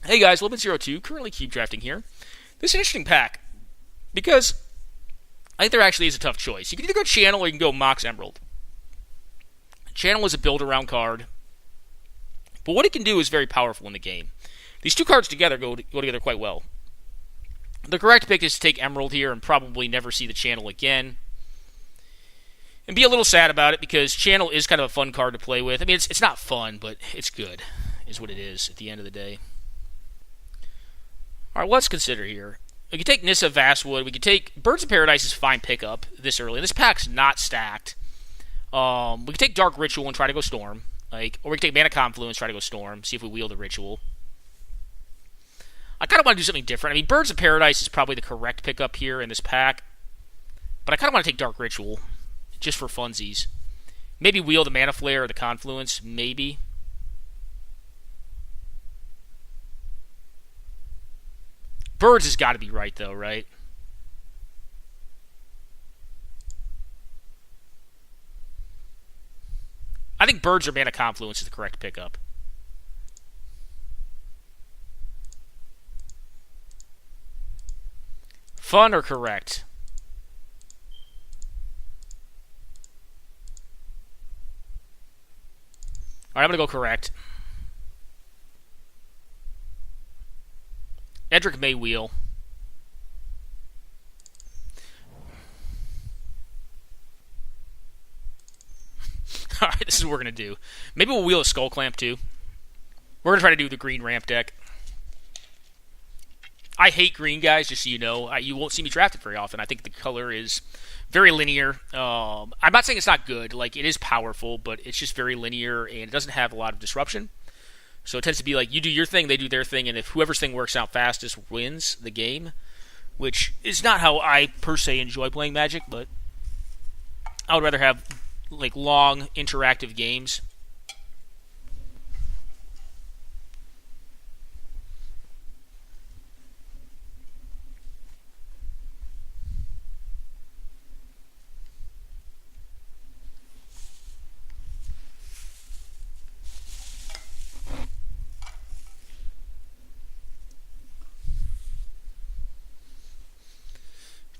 Hey guys, Limit02, currently keep drafting here. This is an interesting pack because I think there actually is a tough choice. You can either go Channel or you can go Mox Emerald. Channel is a build around card, but what it can do is very powerful in the game. These two cards together go together quite well. The correct pick is to take Emerald here and probably never see the Channel again. And be a little sad about it because Channel is kind of a fun card to play with. I mean, it's not fun, but it's good, is what it is at the end of the day. Alright, let's consider here. We could take Nissa Vastwood. We could take Birds of Paradise is fine pickup this early. This pack's not stacked. We could take Dark Ritual and try to go Storm. Or we could take Mana Confluence, try to go Storm, see if we wield the Ritual. I kind of want to do something different. I mean, Birds of Paradise is probably the correct pickup here in this pack. But I kind of want to take Dark Ritual, just for funsies. Maybe wield the Mana Flare or the Confluence, maybe. Birds has got to be right, though, right? I think Birds or Mana Confluence is the correct pickup. Fun or correct? Alright, I'm going to go correct. Edric may wheel. Alright, this is what we're going to do. Maybe we'll wheel a Skull Clamp too. We're going to try to do the green ramp deck. I hate green, guys, just so you know. You won't see me draft it very often. I think the color is very linear. I'm not saying it's not good. Like, it is powerful, but it's just very linear, and it doesn't have a lot of disruption. So it tends to be like, you do your thing, they do their thing, and if whoever's thing works out fastest wins the game, which is not how I, per se, enjoy playing Magic, but I would rather have, like, long, interactive games.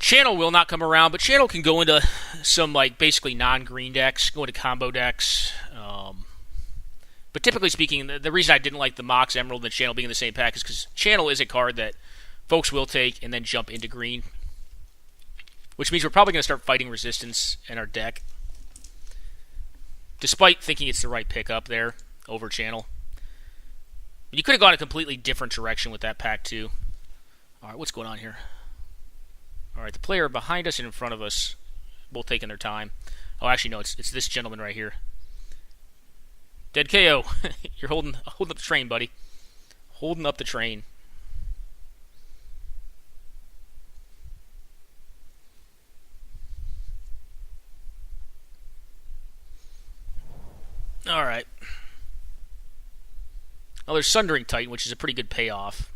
Channel will not come around, but Channel can go into some, like, basically non-green decks, go into combo decks. But typically speaking, the reason I didn't like the Mox Emerald and the Channel being in the same pack is because Channel is a card that folks will take and then jump into green. Which means we're probably going to start fighting resistance in our deck. Despite thinking it's the right pickup there over Channel. You could have gone a completely different direction with that pack too. Alright, what's going on here? Alright, the player behind us and in front of us both taking their time. Oh, actually, no, it's this gentleman right here. Dead KO. You're holding up the train, buddy. Holding up the train. Alright. Oh, there's Sundering Titan, which is a pretty good payoff.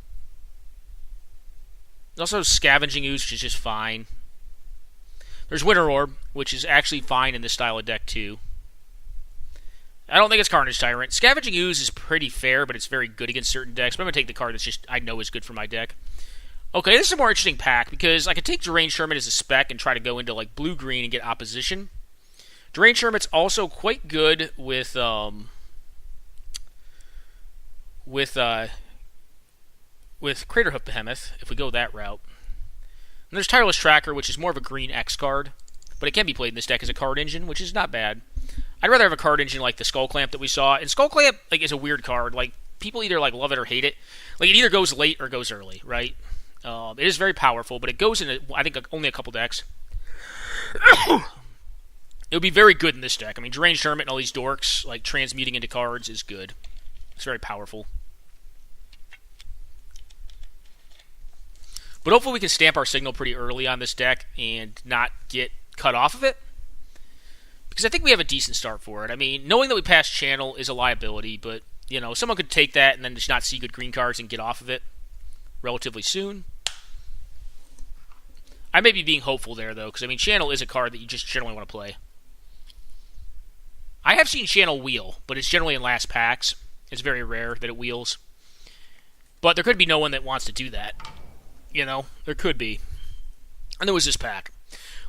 There's also Scavenging Ooze, which is just fine. There's Winter Orb, which is actually fine in this style of deck, too. I don't think it's Carnage Tyrant. Scavenging Ooze is pretty fair, but it's very good against certain decks. But I'm going to take the card that's just, I know is good for my deck. Okay, this is a more interesting pack, because I could take Deranged Hermit as a spec and try to go into, like, blue-green and get opposition. Deranged Hermit's also quite good with Craterhoof Behemoth, if we go that route. And there's Tireless Tracker, which is more of a green X card, but it can be played in this deck as a card engine, which is not bad. I'd rather have a card engine like the Skull Clamp that we saw. And Skull Clamp, like, is a weird card. Like, people either like love it or hate it. Like, it either goes late or goes early, right? It is very powerful, but it goes in, I think, only a couple decks. It would be very good in this deck. I mean, Deranged Hermit and all these dorks, like, transmuting into cards is good. It's very powerful. But hopefully we can stamp our signal pretty early on this deck and not get cut off of it. Because I think we have a decent start for it. I mean, knowing that we pass Channel is a liability, but, you know, someone could take that and then just not see good green cards and get off of it relatively soon. I may be being hopeful there, though, because, I mean, Channel is a card that you just generally want to play. I have seen Channel wheel, but it's generally in last packs. It's very rare that it wheels. But there could be no one that wants to do that. There could be. And there was this pack.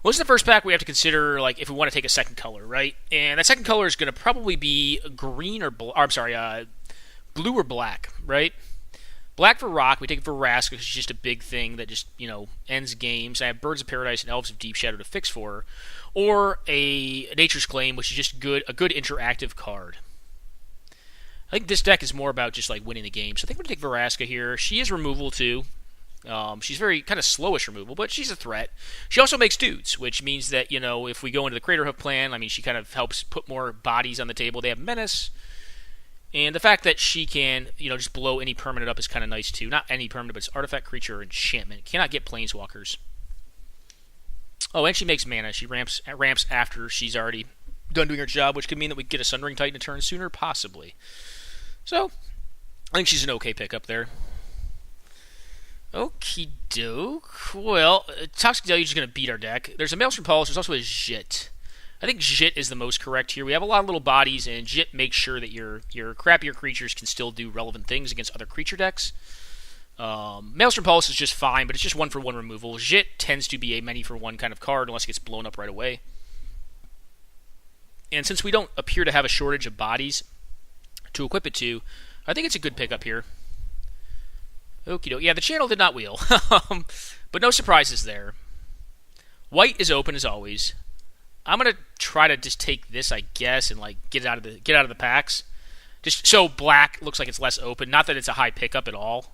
Well, this is the first pack we have to consider, like, if we want to take a second color, right? And that second color is going to probably be green or blue or black, right? Black for rock. We take it for Rask because it's just a big thing that just, ends games. I have Birds of Paradise and Elves of Deep Shadow to fix for her. Or a Nature's Claim, which is just a good interactive card. I think this deck is more about just, like, winning the game. So I think we're going to take Vraska here. She is removal, too. She's very kind of slowish removal, but she's a threat. She also makes dudes, which means that, if we go into the Craterhoof plan, I mean, she kind of helps put more bodies on the table. They have Menace, and the fact that she can, just blow any permanent up is kind of nice, too. Not any permanent, but it's artifact, creature, or enchantment. Cannot get planeswalkers. Oh, and she makes mana. She ramps after she's already done doing her job, which could mean that we get a Sundering Titan a turn sooner, possibly. So, I think she's an okay pickup there. Okie doke. Well, Toxic Deluge is going to beat our deck. There's a Maelstrom Pulse. There's also a Jit. I think Jit is the most correct here. We have a lot of little bodies, and Jit makes sure that your crappier creatures can still do relevant things against other creature decks. Maelstrom Pulse is just fine, but it's just 1-for-1 removal. Jit tends to be a many-for-1 kind of card unless it gets blown up right away. And since we don't appear to have a shortage of bodies to equip it to, I think it's a good pickup here. Okie doke. Yeah, the channel did not wheel. But no surprises there. White is open as always. I'm gonna try to just take this, I guess, and like get out of the packs. Just so black looks like it's less open. Not that it's a high pickup at all.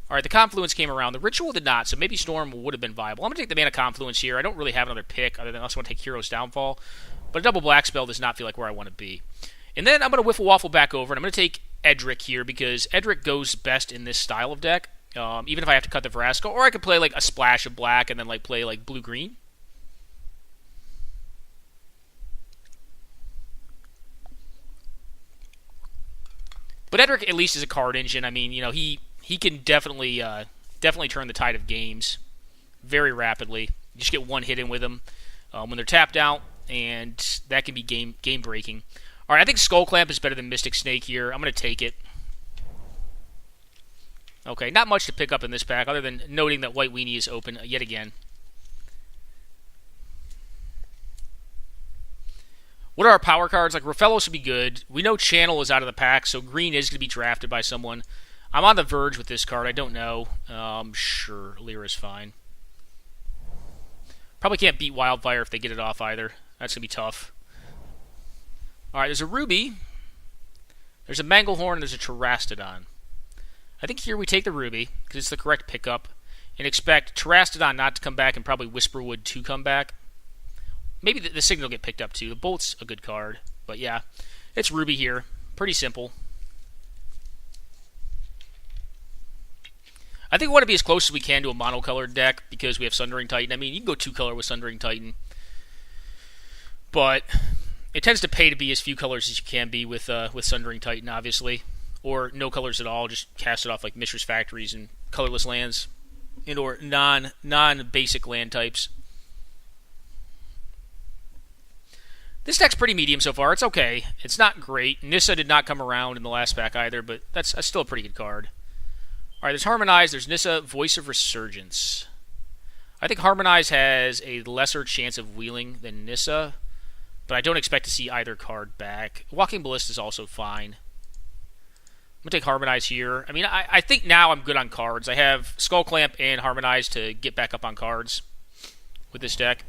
Alright, the Confluence came around. The Ritual did not, so maybe Storm would have been viable. I'm gonna take the Mana Confluence here. I don't really have another pick other than unless I want to take Hero's Downfall. But a double black spell does not feel like where I want to be. And then I'm gonna Wiffle Waffle back over, and I'm gonna take Edric here because Edric goes best in this style of deck. Even if I have to cut the Vraska, or I could play like a splash of black and then like play like blue-green. But Edric at least is a card engine. I mean, he can definitely turn the tide of games very rapidly. You just get one hit in with him when they're tapped out, and that can be game breaking. All right, I think Skull Clamp is better than Mystic Snake here. I'm going to take it. Okay, not much to pick up in this pack other than noting that White Weenie is open yet again. What are our power cards? Like, Raphaelos would be good. We know Channel is out of the pack, so green is going to be drafted by someone. I'm on the verge with this card. I don't know. Sure, Lyra's fine. Probably can't beat Wildfire if they get it off either. That's going to be tough. Alright, there's a Ruby. There's a Manglehorn, and there's a Terastodon. I think here we take the Ruby, because it's the correct pickup, and expect Terastodon not to come back and probably Whisperwood to come back. Maybe the Signal get picked up too. The Bolt's a good card, but yeah, it's Ruby here. Pretty simple. I think we want to be as close as we can to a monocolored deck because we have Sundering Titan. I mean, you can go two-color with Sundering Titan, but it tends to pay to be as few colors as you can be with Sundering Titan, obviously. Or no colors at all, just cast it off like Mishra's Factories and colorless lands, and or non-basic land types. This deck's pretty medium so far. It's okay. It's not great. Nissa did not come around in the last pack either, but that's still a pretty good card. Alright, there's Harmonize. There's Nissa, Voice of Resurgence. I think Harmonize has a lesser chance of wheeling than Nissa, but I don't expect to see either card back. Walking Ballista is also fine. I'm going to take Harmonize here. I mean, I think now I'm good on cards. I have Skull Clamp and Harmonize to get back up on cards with this deck.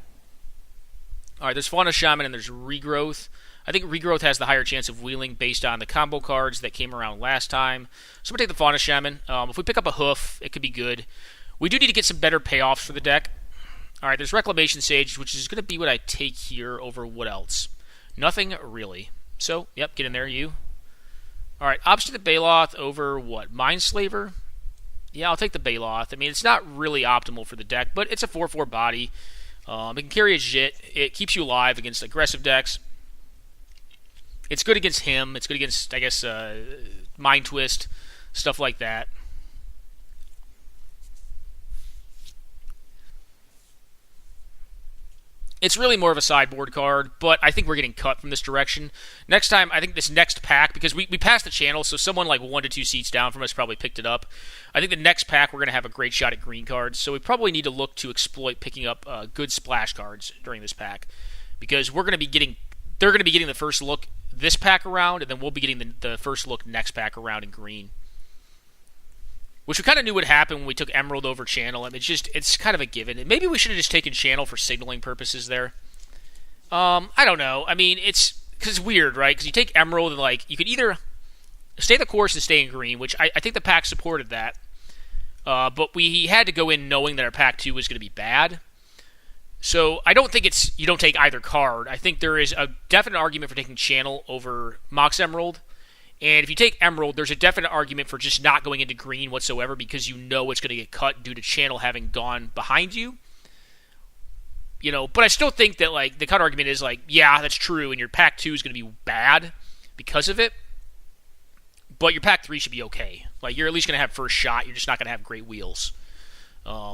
Alright, there's Fauna Shaman and there's Regrowth. I think Regrowth has the higher chance of wheeling based on the combo cards that came around last time. So I'm going to take the Fauna Shaman. If we pick up a Hoof, it could be good. We do need to get some better payoffs for the deck. Alright, there's Reclamation Sage, which is going to be what I take here over what else? Nothing really. So, yep, get in there, you. Alright, Obstinate Baloth over what? Mindslaver? Yeah, I'll take the Baloth. I mean, it's not really optimal for the deck, but it's a 4/4 body. It can carry a Jit. It keeps you alive against aggressive decks. It's good against him. It's good against, I guess, Mind Twist, stuff like that. It's really more of a sideboard card, but I think we're getting cut from this direction. Next time, I think this next pack, because we passed the channel, so someone like 1 to 2 seats down from us probably picked it up. I think the next pack, we're going to have a great shot at green cards, so we probably need to look to exploit picking up good splash cards during this pack, because they're going to be getting the first look this pack around, and then we'll be getting the first look next pack around in green. Which we kind of knew would happen when we took Emerald over Channel. I mean, it's kind of a given. And maybe we should have just taken Channel for signaling purposes there. I don't know. I mean, it's weird, right? Because you take Emerald and, like, you could either stay the course and stay in green, which I think the pack supported that. But we had to go in knowing that our pack 2 was going to be bad. So I don't think you don't take either card. I think there is a definite argument for taking Channel over Mox Emerald. And if you take Emerald, there's a definite argument for just not going into green whatsoever because you know it's going to get cut due to Channel having gone behind you. But I still think that, like, the cut argument is, like, yeah, that's true, and your pack 2 is going to be bad because of it. But your pack 3 should be okay. Like, you're at least going to have first shot. You're just not going to have great wheels.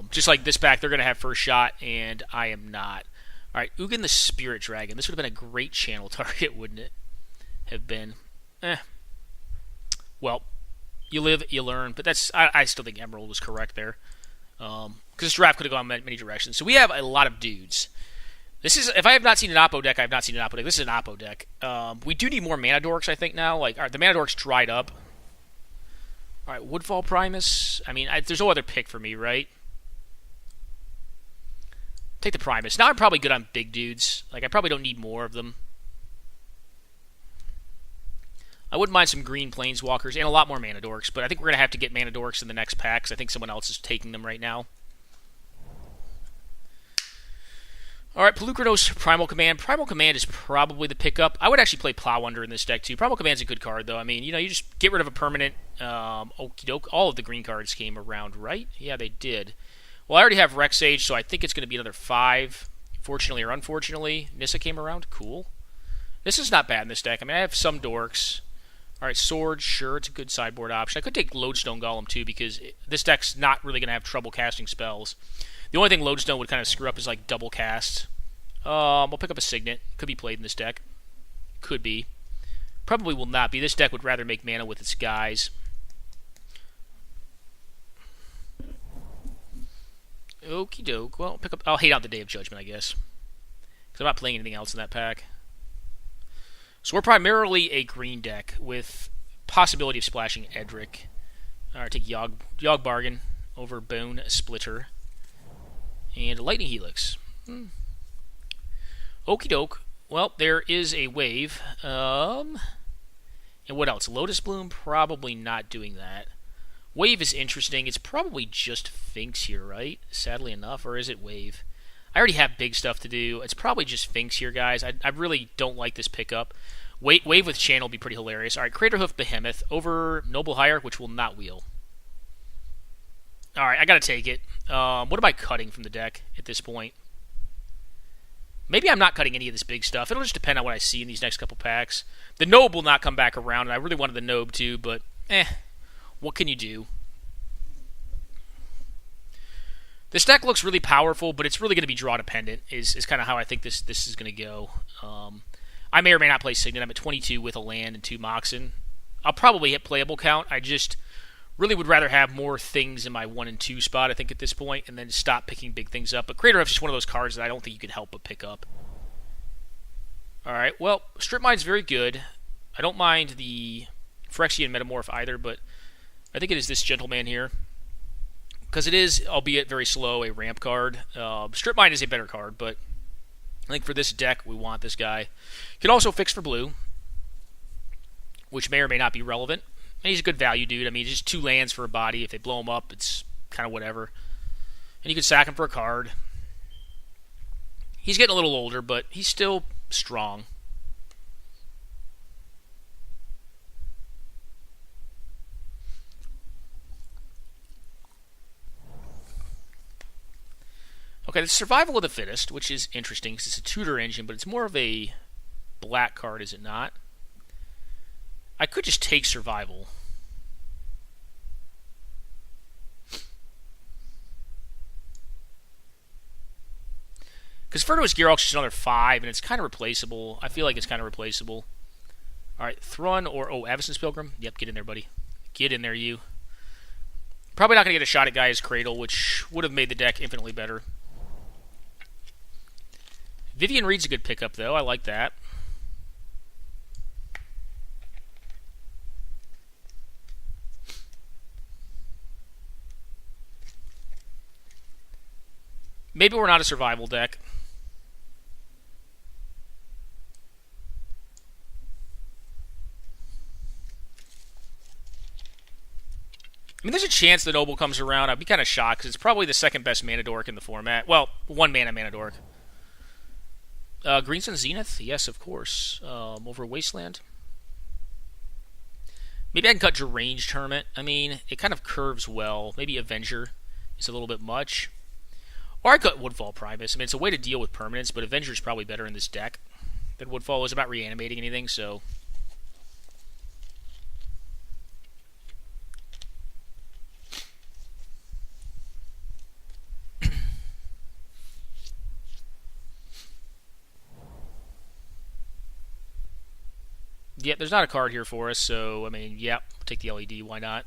Just like this pack, they're going to have first shot, and I am not. All right, Ugin the Spirit Dragon. This would have been a great Channel target, wouldn't it have been? Well, you live, you learn, but I still think Emerald was correct there. Because this draft could have gone many directions. So we have a lot of dudes. If I have not seen an Oppo deck, I have not seen an Oppo deck. This is an Oppo deck. We do need more Mana Dorks, I think, now. Like, the Mana Dorks dried up. All right, Woodfall Primus. I mean, there's no other pick for me, right? Take the Primus. Now I'm probably good on big dudes. Like, I probably don't need more of them. I wouldn't mind some green Planeswalkers and a lot more Mana Dorks, but I think we're going to have to get Mana Dorks in the next pack because I think someone else is taking them right now. Alright, Pelucranos Primal Command. Primal Command is probably the pickup. I would actually play Plow Under in this deck too. Primal Command's a good card though. I mean, you just get rid of a permanent. Okie doke. All of the green cards came around, right? Yeah, they did. Well, I already have Rex Age, so I think it's going to be another 5. Fortunately or unfortunately, Nissa came around. Cool. This is not bad in this deck. I mean, I have some Dorks. Alright, Sword, sure, it's a good sideboard option. I could take Lodestone Golem, too, because this deck's not really going to have trouble casting spells. The only thing Lodestone would kind of screw up is, like, double cast. We'll pick up a Signet. Could be played in this deck. Could be. Probably will not be. This deck would rather make mana with its guys. Okie doke. Well, I'll hate out the Day of Judgment, I guess. Because I'm not playing anything else in that pack. So we're primarily a green deck with possibility of splashing Edric. Alright, take Yogg Bargain over Bone Splitter. And Lightning Helix. Okie doke. Well, there is a wave. And what else? Lotus Bloom? Probably not doing that. Wave is interesting. It's probably just Finks here, right? Sadly enough. Or is it Wave? I already have big stuff to do. It's probably just Finks here, guys. I really don't like this pickup. Wave with Channel would be pretty hilarious. Alright, Craterhoof Behemoth over Noble Hire, which will not wheel. Alright, I gotta take it. What am I cutting from the deck at this point? Maybe I'm not cutting any of this big stuff. It'll just depend on what I see in these next couple packs. The Nobe will not come back around, and I really wanted the Nobe too, but what can you do? This deck looks really powerful, but it's really going to be draw dependent, is kind of how I think this is going to go. I may or may not play Signet. I'm at 22 with a land and 2 Moxen. I'll probably hit playable count. I just really would rather have more things in my 1 and 2 spot, I think, at this point, and then stop picking big things up. But Crater is just one of those cards that I don't think you can help but pick up. Alright, well, Strip Mine's very good. I don't mind the Phyrexian Metamorph either, but I think it is this gentleman here. Because it is, albeit very slow, a ramp card. Strip Mine is a better card, but I think for this deck, we want this guy. Can also fix for blue, which may or may not be relevant. And he's a good value dude. I mean, just 2 lands for a body. If they blow him up, it's kind of whatever. And you can sack him for a card. He's getting a little older, but he's still strong. Okay, the Survival of the Fittest, which is interesting because it's a tutor engine, but it's more of a black card, is it not? I could just take Survival. Because Furtow's Gearhulk's just another 5, and it's kind of replaceable. I feel like it's kind of replaceable. Alright, Thrun or... Oh, Avacyn's Pilgrim? Yep, get in there, buddy. Get in there, you. Probably not going to get a shot at Gaia's Cradle, which would have made the deck infinitely better. Vivian Reed's a good pickup, though. I like that. Maybe we're not a survival deck. I mean, there's a chance the Noble comes around. I'd be kind of shocked because it's probably the second best mana dork in the format. Well, 1 mana dork. Green Sun Zenith? Yes, of course. Over Wasteland. Maybe I can cut Deranged Hermit. I mean, it kind of curves well. Maybe Avenger is a little bit much. Or I cut Woodfall Primus. I mean, it's a way to deal with permanents, but Avenger is probably better in this deck than Woodfall is. About reanimating anything, so... Yeah, there's not a card here for us, so, I mean, yeah, take the LED, why not?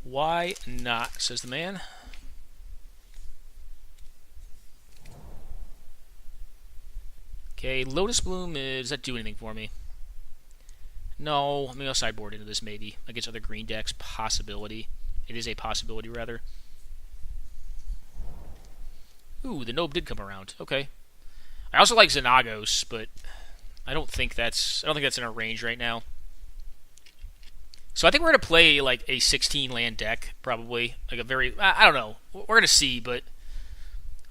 Why not, says the man. Okay, Lotus Bloom, does that do anything for me? No, maybe I'll sideboard into this maybe. Against other green decks, possibility. It is a possibility, rather. Ooh, the Nobe did come around. Okay. I also like Xenagos, but I don't think that's in our range right now. So I think we're gonna play like a 16 land deck, probably. Like a very I don't know. We're gonna see, but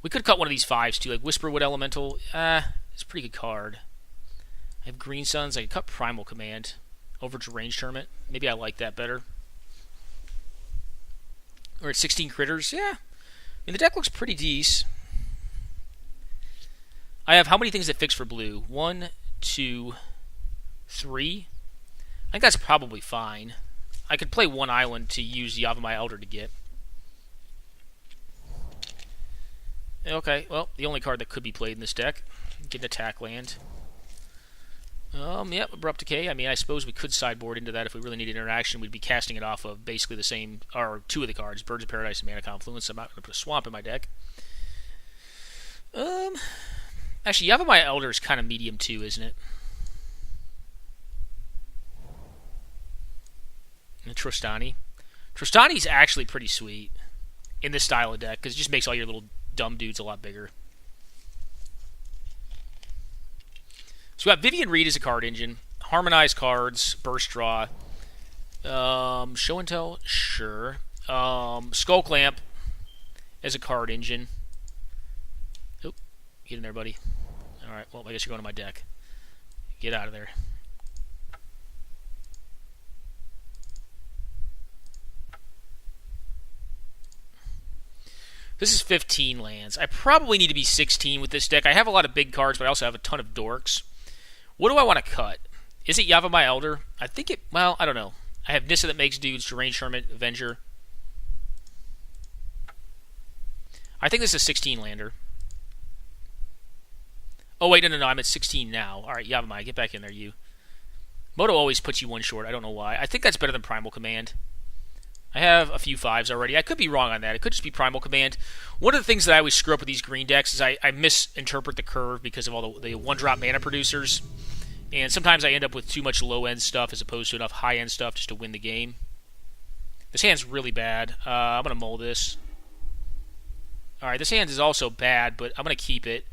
we could cut one of these 5s too, like Whisperwood Elemental. It's a pretty good card. I have Green Suns. I can cut Primal Command over Deranged Hermit. Maybe I like that better. We're at 16 critters. Yeah. I mean, the deck looks pretty decent. I have how many things that fix for blue? 1, 2, 3. I think that's probably fine. I could play 1 island to use Yavimaya Elder to get. Okay, well, the only card that could be played in this deck. Get an attack land. Yep, Abrupt Decay. I mean, I suppose we could sideboard into that if we really need interaction. We'd be casting it off of basically the same, or 2 of the cards, Birds of Paradise and Mana Confluence. I'm not going to put a Swamp in my deck. Actually, Yavimaya Elder is kind of medium too, isn't it? And Trostani. Trostani's actually pretty sweet in this style of deck because it just makes all your little dumb dudes a lot bigger. So we got Vivian Reed as a card engine, Harmonized cards, Burst Draw, Show and Tell, sure. Skull Clamp as a card engine. Oop, get in there, buddy. Alright, well, I guess you're going to my deck. Get out of there. This is 15 lands. I probably need to be 16 with this deck. I have a lot of big cards, but I also have a ton of dorks. What do I want to cut? Is it Yavimaya Elder? I think it... Well, I don't know. I have Nissa that makes dudes, Deranged Hermit, Avenger. I think this is a 16-lander. Oh, wait, no, I'm at 16 now. Alright, Yavimaya, get back in there, you. Moto always puts you 1 short. I don't know why. I think that's better than Primal Command. I have a few 5s already. I could be wrong on that. It could just be Primal Command. One of the things that I always screw up with these green decks is I misinterpret the curve because of all the 1-drop mana producers. And sometimes I end up with too much low-end stuff as opposed to enough high-end stuff just to win the game. This hand's really bad. I'm going to mull this. Alright, this hand is also bad, but I'm going to keep it.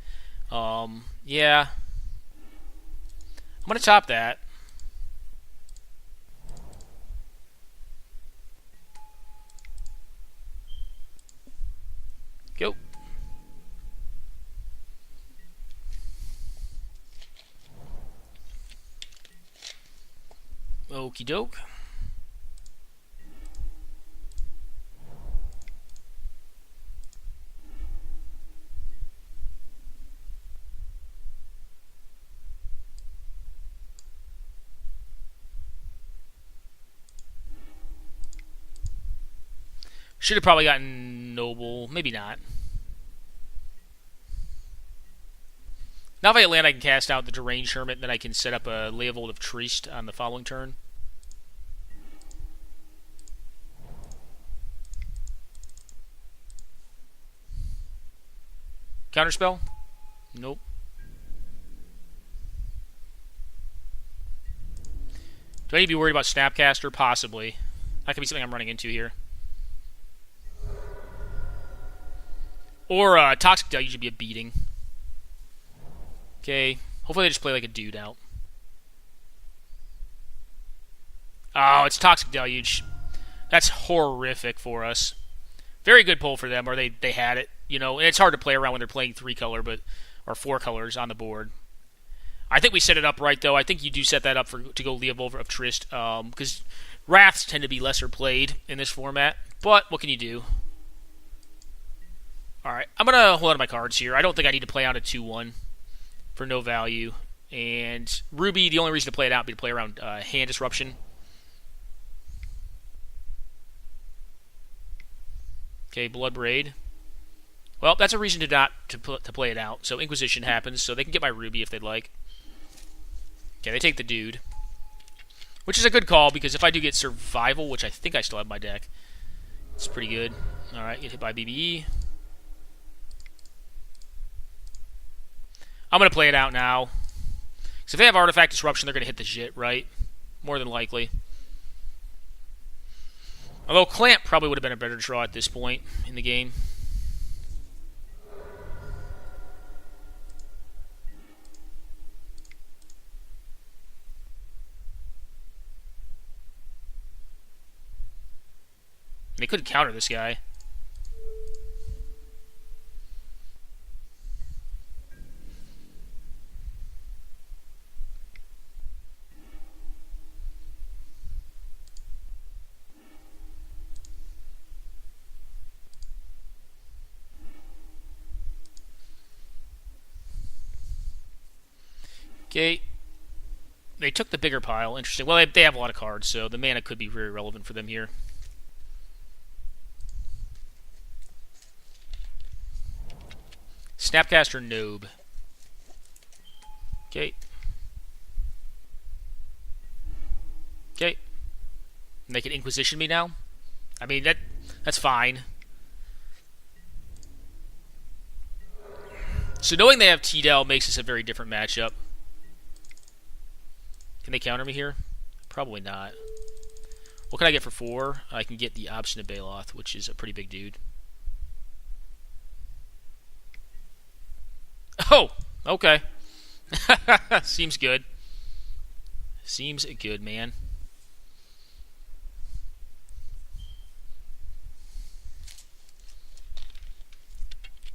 Yeah. I'm going to top that. Go. Okie doke. Should have probably gotten Noble. Maybe not. Now if I land, I can cast out the Deranged Hermit, and then I can set up a Leovold of Triste on the following turn. Counterspell? Nope. Do I need to be worried about Snapcaster? Possibly. That could be something I'm running into here. Or Toxic Deluge would be a beating. Okay. Hopefully they just play like a dude out. Oh, it's Toxic Deluge. That's horrific for us. Very good pull for them, or they had it. You know, and it's hard to play around when they're playing 3-color, or 4 colors on the board. I think we set it up right, though. I think you do set that up to go Leovold of Triste, because Wraths tend to be lesser played in this format. But what can you do? All right, I'm gonna hold on to my cards here. I don't think I need to play out a 2-1 for no value. And Ruby, the only reason to play it out would be to play around Hand Disruption. Okay, Blood Braid. Well, that's a reason to play it out. So Inquisition happens, so they can get my Ruby if they'd like. Okay, they take the dude. Which is a good call, because if I do get Survival, which I think I still have in my deck, it's pretty good. Alright, get hit by BBE. I'm going to play it out now. Because if they have Artifact Disruption, they're going to hit the shit, right? More than likely. Although Clamp probably would have been a better draw at this point in the game. They couldn't counter this guy. Okay. They took the bigger pile. Interesting. Well, they have a lot of cards, so the mana could be very relevant for them here. Snapcaster Nobe. Okay. Okay. And they can Inquisition me now? I mean, that's fine. So knowing they have T-Del makes this a very different matchup. Can they counter me here? Probably not. What can I get for 4? I can get the Obstinate Baloth, which is a pretty big dude. Oh, okay. Seems good. Seems good, man.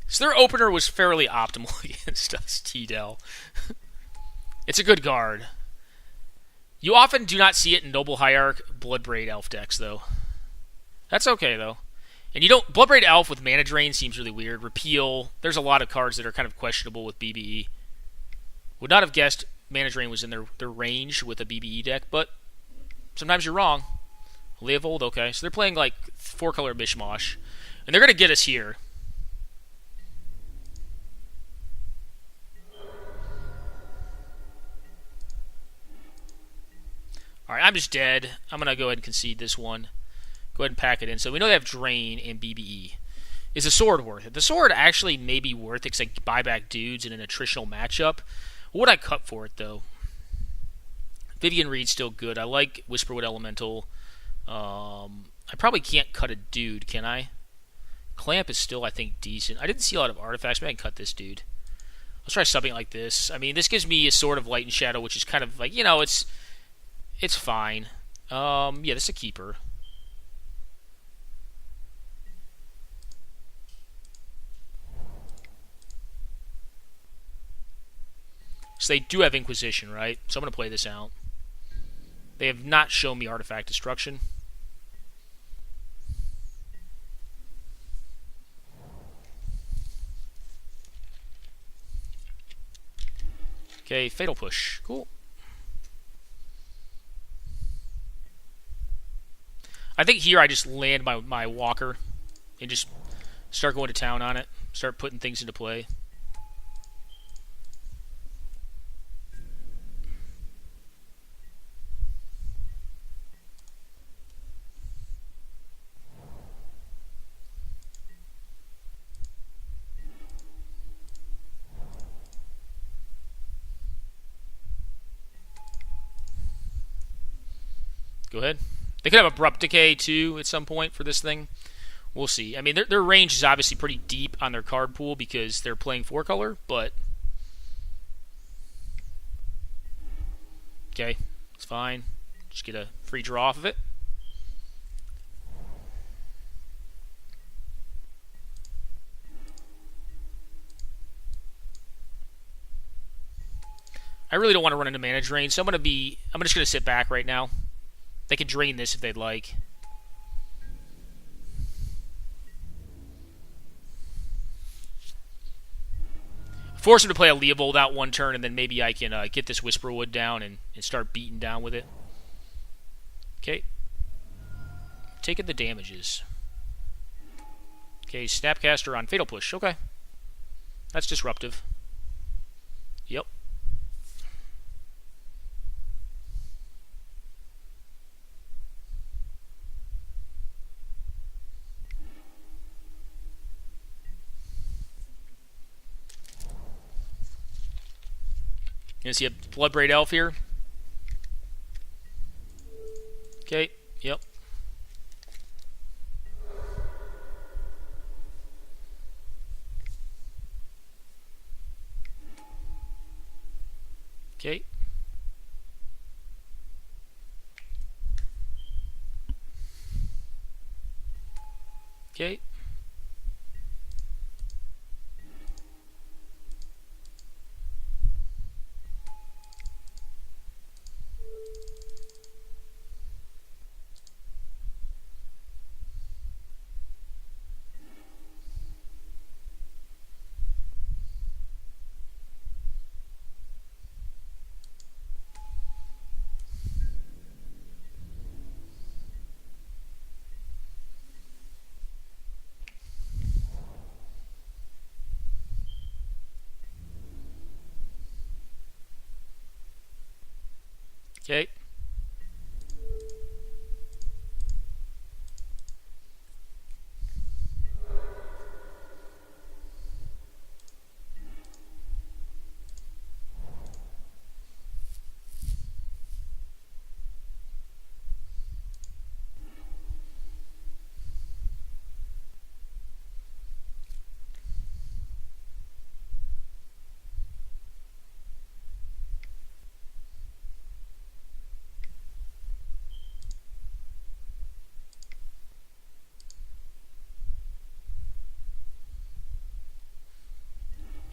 So their opener was fairly optimal against us, T-Del. It's a good guard. You often do not see it in Noble Hierarch Bloodbraid Elf decks, though. That's okay, though. And you don't... Bloodbraid Elf with Mana Drain seems really weird. Repeal. There's a lot of cards that are kind of questionable with BBE. Would not have guessed Mana Drain was in their range with a BBE deck, but sometimes you're wrong. Leovold, okay. So they're playing like 4-color Mishmash. And they're going to get us here. Alright, I'm just dead. I'm going to go ahead and concede this one. Go ahead and pack it in. So we know they have Drain and BBE. Is the sword worth it? The sword actually may be worth it because I can buy back dudes in an attritional matchup. What would I cut for it, though? Vivian Reed's still good. I like Whisperwood Elemental. I probably can't cut a dude, can I? Clamp is still, I think, decent. I didn't see a lot of artifacts. Maybe I can cut this dude. Let's try something like this. I mean, this gives me a Sword of Light and Shadow, which is kind of like, you know, it's fine. Yeah, this is a keeper. So they do have Inquisition, right? So I'm going to play this out. They have not shown me Artifact Destruction. Okay, Fatal Push. Cool. I think here I just land my Walker and just start going to town on it. Start putting things into play. Go ahead. They could have Abrupt Decay, too, at some point for this thing. We'll see. I mean, their range is obviously pretty deep on their card pool because they're playing 4-color, but... Okay, it's fine. Just get a free draw off of it. I really don't want to run into mana drain, so I'm just gonna sit back right now. They can drain this if they'd like. Force him to play a Leovold out one turn, and then maybe I can get this Whisperwood down and start beating down with it. Okay. Taking the damages. Okay, Snapcaster on Fatal Push. Okay. That's disruptive. Yep. You see a Bloodbraid Elf here? Okay, yep. Okay. Okay. Okay.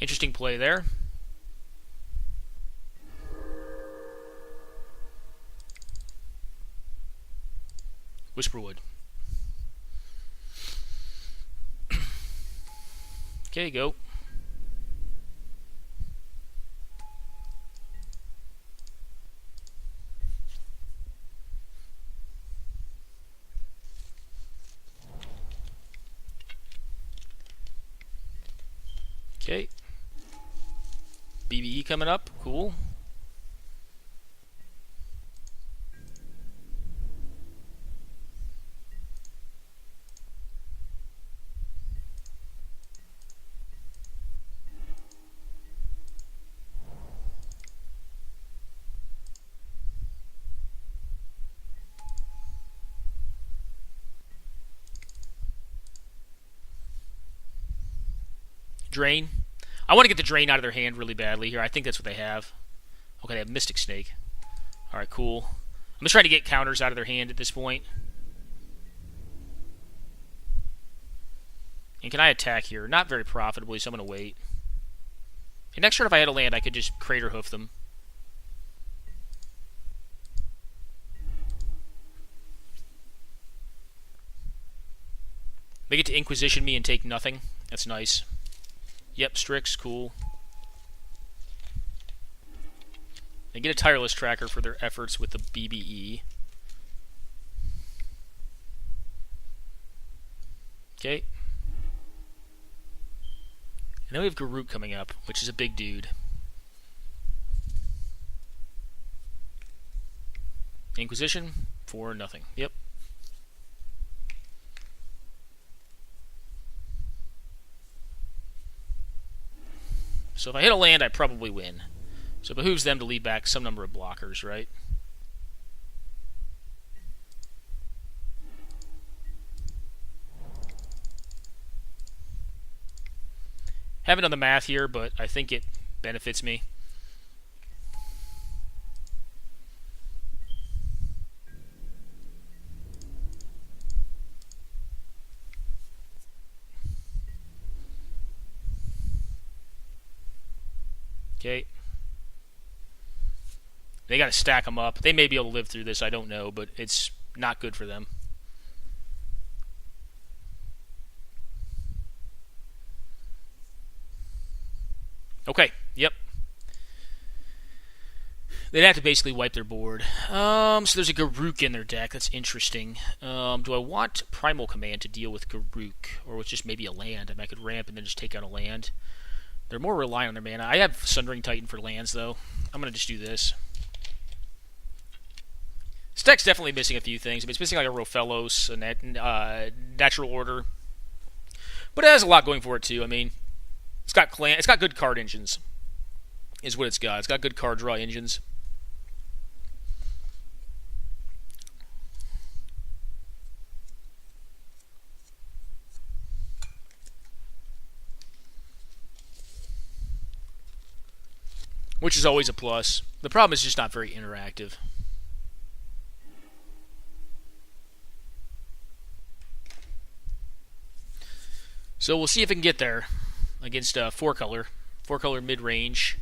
Interesting play there. Whisperwood. Okay, go. Okay. BBE coming up. Cool. Drain. I want to get the drain out of their hand really badly here. I think that's what they have. Okay, they have Mystic Snake. Alright, cool. I'm just trying to get counters out of their hand at this point. And can I attack here? Not very profitably, so I'm going to wait. And next turn, if I had a land, I could just Crater Hoof them. They get to Inquisition me and take nothing. That's nice. Yep, Strix, cool. They get a Tireless Tracker for their efforts with the BBE. Okay. And then we have Garroot coming up, which is a big dude. Inquisition for nothing. Yep. So if I hit a land, I probably win. So it behooves them to leave back some number of blockers, right? Haven't done the math here, but I think it benefits me. Okay. They got to stack them up. They may be able to live through this, I don't know, but it's not good for them. Okay, yep. They'd have to basically wipe their board. So there's a Garruk in their deck. That's interesting. Do I want Primal Command to deal with Garruk? Or with just maybe a land? I mean, I could ramp and then just take out a land. They're more reliant on their mana. I have Sundering Titan for lands, though. I'm going to just do this. This deck's definitely missing a few things. I mean, it's missing like a Rofellos, a Natural Order. But it has a lot going for it, too. I mean, it's got good card engines, is what it's got. It's got good card draw engines. Which is always a plus. The problem is just not very interactive. So we'll see if it can get there against 4-color. 4-color mid-range.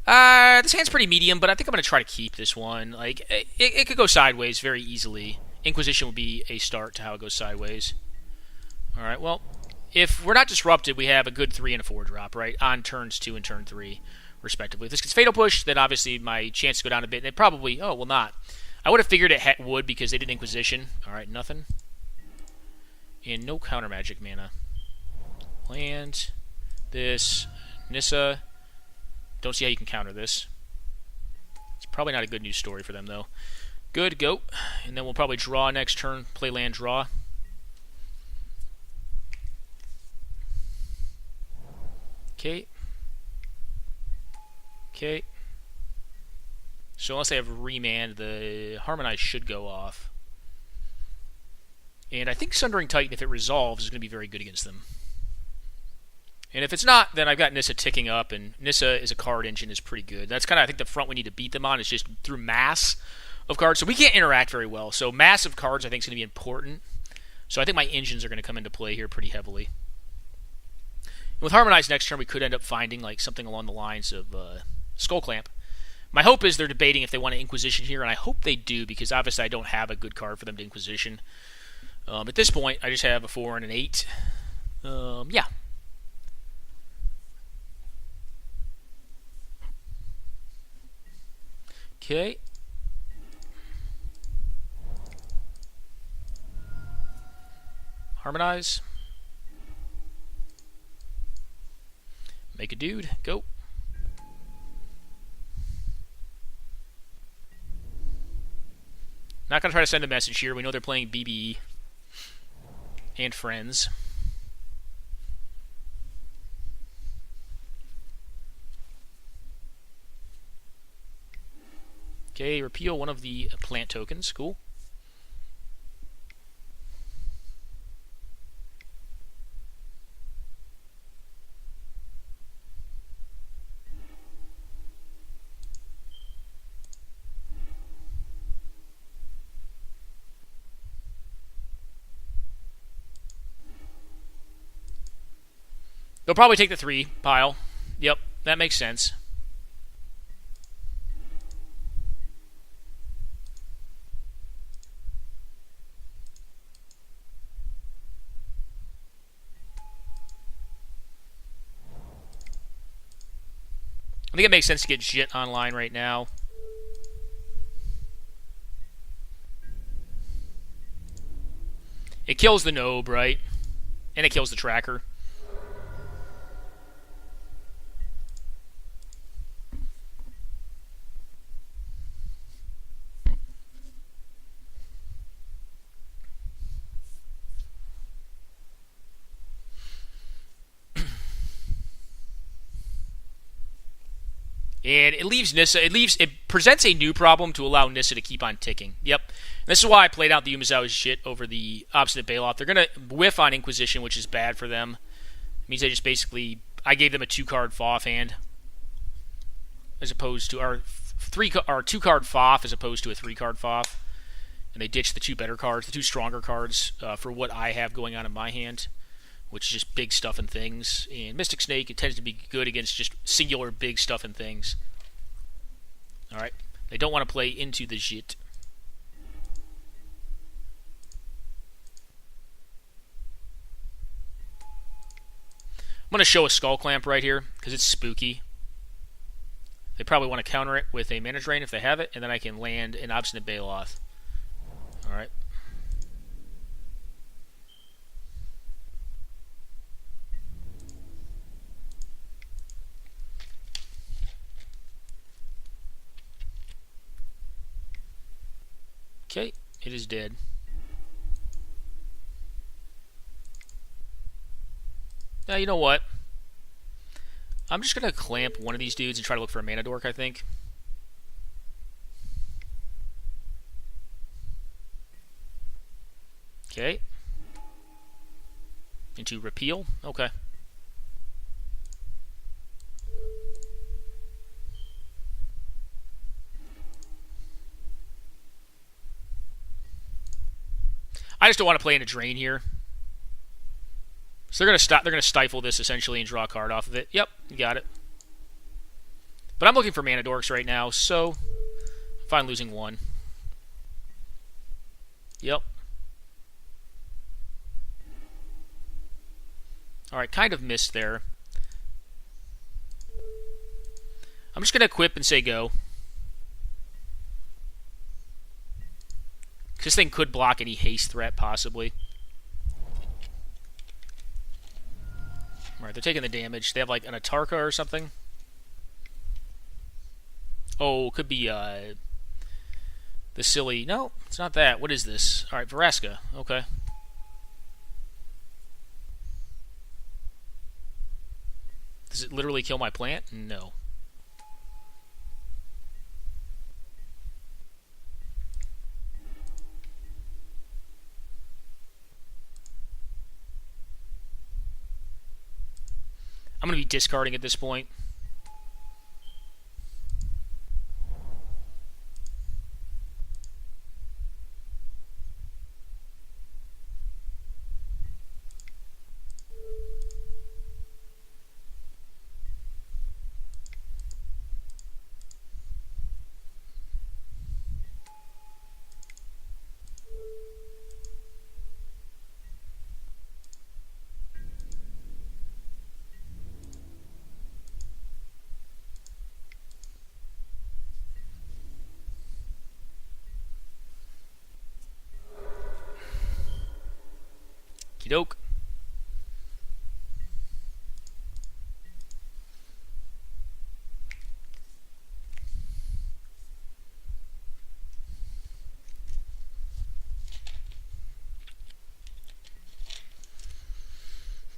This hand's pretty medium, but I think I'm going to try to keep this one. Like it could go sideways very easily. Inquisition would be a start to how it goes sideways. Alright, well, if we're not disrupted, we have a good 3 and a 4 drop, right? On turns 2 and turn 3. Respectively. If this gets Fatal Push, then obviously my chance to go down a bit. And it probably, will not. I would have figured it would because they did Inquisition. Alright, nothing. And no counter magic mana. Land. This. Nissa. Don't see how you can counter this. It's probably not a good news story for them, though. Good, go. And then we'll probably draw next turn. Play land, draw. Okay. Okay. So unless they have Remand, the Harmonize should go off. And I think Sundering Titan, if it resolves, is going to be very good against them. And if it's not, then I've got Nissa ticking up, and Nissa is a card engine, is pretty good. That's kind of, I think, the front we need to beat them on, is just through mass of cards. So we can't interact very well. So massive cards, I think, is going to be important. So I think my engines are going to come into play here pretty heavily. And with Harmonize next turn, we could end up finding like something along the lines of Skull Clamp. My hope is they're debating if they want to Inquisition here, and I hope they do, because obviously I don't have a good card for them to Inquisition. At this point, I just have a 4 and an 8. Yeah. Okay. Harmonize. Make a dude. Go. Not going to try to send a message here. We know they're playing BBE and friends. Okay, repeal one of the plant tokens. Cool. They'll probably take the 3 pile. Yep, that makes sense. I think it makes sense to get Jit online right now. It kills the Nobe, right? And it kills the tracker. And it leaves Nissa, it presents a new problem to allow Nissa to keep on ticking. Yep. And this is why I played out the Umezawa's shit over the Obstinate Bailoff. They're going to whiff on Inquisition, which is bad for them. It means they just basically I gave them a 2-card Foff hand, as opposed to our 2-card Foff as opposed to a 3-card Foff, and they ditched the 2 better cards, the 2 stronger cards for what I have going on in my hand, which is just big stuff and things. And Mystic Snake, it tends to be good against just singular big stuff and things. All right, they don't want to play into the shit. I'm going to show a Skull Clamp right here, because it's spooky. They probably want to counter it with a Mana Drain if they have it, and then I can land an Obstinate Baloth. Alright. Okay, it is dead. Now, you know what? I'm just going to clamp one of these dudes and try to look for a Mana Dork, I think. Okay. Into Repeal? Okay. I just don't want to play in a Drain here. So they're going to stifle this essentially and draw a card off of it. Yep, you got it. But I'm looking for Mana Dorks right now, so I'm fine losing 1. Yep. Alright, kind of missed there. I'm just going to equip and say go. This thing could block any haste threat, possibly. Alright, they're taking the damage. They have like an Atarka or something. Oh, could be the silly... No, it's not that. What is this? Alright, Vraska. Okay. Does it literally kill my plant? No. I'm going to be discarding at this point. Doke.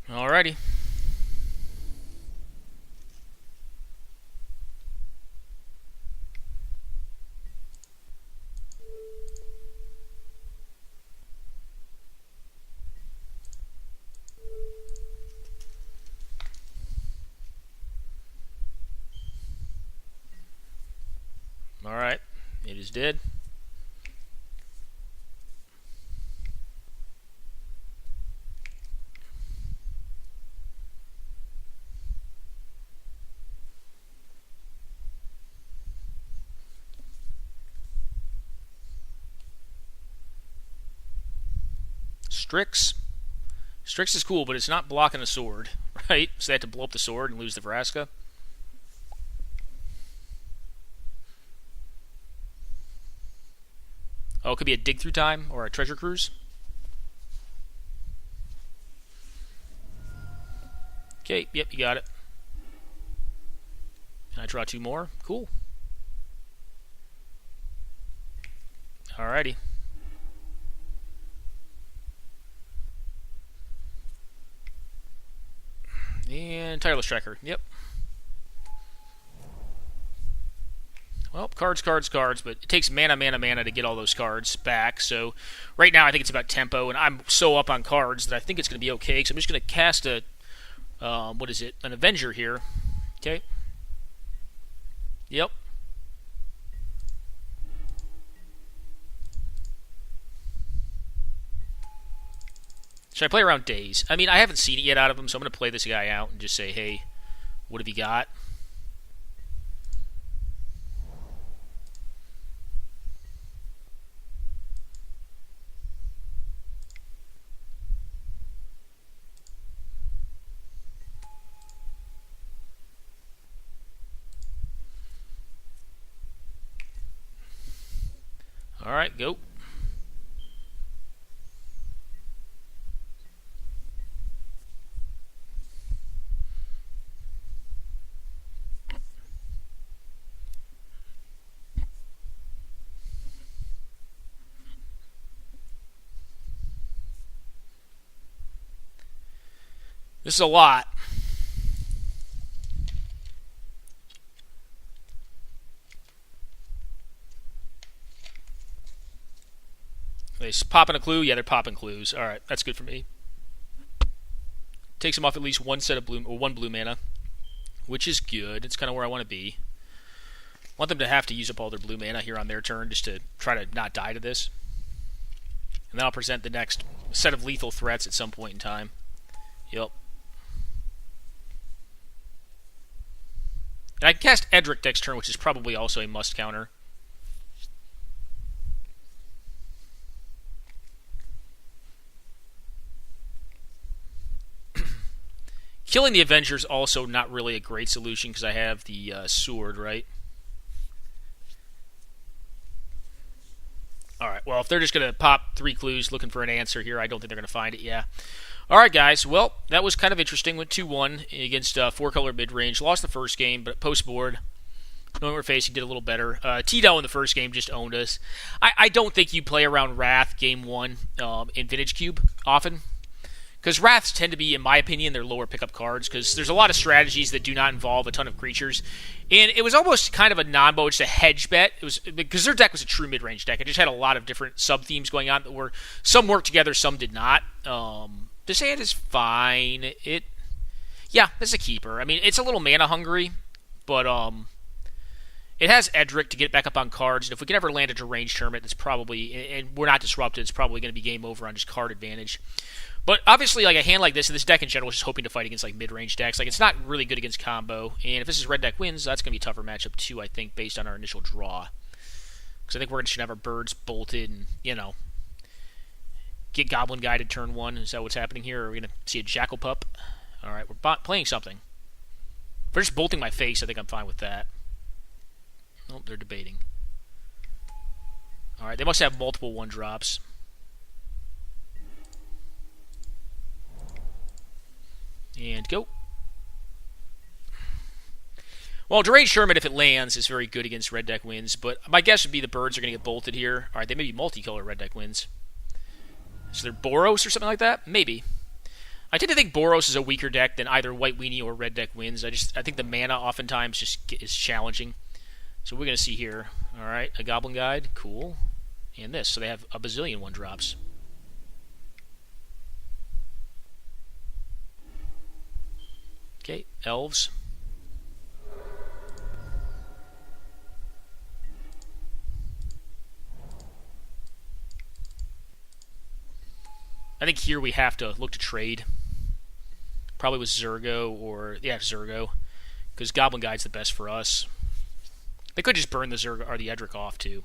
Alrighty. Alright, it is dead. Strix. Strix is cool, but it's not blocking a sword, right? So they have to blow up the sword and lose the Vraska. Oh, it could be a dig through time or a treasure cruise. Okay, yep, you got it. Can I draw 2 more? Cool. Alrighty. And Tireless Tracker, yep. Well, cards, but it takes mana to get all those cards back. So right now I think it's about tempo, and I'm so up on cards that I think it's going to be okay. So I'm just going to cast a what is it? An Avenger here. Okay. Yep. Should I play around Days? I mean, I haven't seen it yet out of him, so I'm going to play this guy out and just say, hey, what have you got? All right, go. This is a lot. They popping a clue? Yeah, they're popping clues. All right, that's good for me. Takes them off at least one set of blue or one blue mana, which is good. It's kind of where I want to be. I want them to have to use up all their blue mana here on their turn just to try to not die to this. And then I'll present the next set of lethal threats at some point in time. Yep. And I can cast Edric next turn, which is probably also a must counter. Killing the Avengers also not really a great solution because I have the sword, right? Alright, well, if they're just going to pop 3 clues looking for an answer here, I don't think they're going to find it, yeah. Alright, guys, well, that was kind of interesting. Went 2-1 against 4-color mid-range. Lost the first game, but post-board, knowing we're facing, did a little better. Tito in the first game just owned us. I don't think you play around Wrath game 1 in Vintage Cube often. Because Wraths tend to be, in my opinion, their lower pickup cards, because there's a lot of strategies that do not involve a ton of creatures. And it was almost kind of a non-bow, just a hedge bet. It was because their deck was a true mid-range deck. It just had a lot of different sub-themes going on that were, some worked together, some did not. This hand is fine. Yeah, it's a keeper. I mean, it's a little mana hungry, but it has Edric to get back up on cards, and if we can ever land a deranged tournament, it's probably, and we're not disrupted, it's probably going to be game over on just card advantage. But obviously, like a hand like this, and this deck in general is just hoping to fight against like mid-range decks. Like it's not really good against combo, and if this is red deck wins, that's going to be a tougher matchup too, I think, based on our initial draw. Because I think we're going to have our birds bolted and, you know, get Goblin Guided turn 1. Is that what's happening here? Or are we going to see a Jackal Pup? Alright, we're playing something. If they're just bolting my face, I think I'm fine with that. Oh, they're debating. Alright, they must have multiple 1-drops. And go. Well, Deranged Sherman, if it lands, is very good against red deck wins, but my guess would be the birds are going to get bolted here. Alright, they may be multicolor red deck wins. So they're Boros or something like that? Maybe. I tend to think Boros is a weaker deck than either White Weenie or red deck wins. I think the mana oftentimes just is challenging. So we're going to see here. Alright, a Goblin Guide. Cool. And this. So they have a bazillion 1-drops. Okay, elves. I think here we have to look to trade. Probably with Zergo or, yeah, Zergo. Because Goblin Guide's the best for us. They could just burn the Zergo or the Edric off too.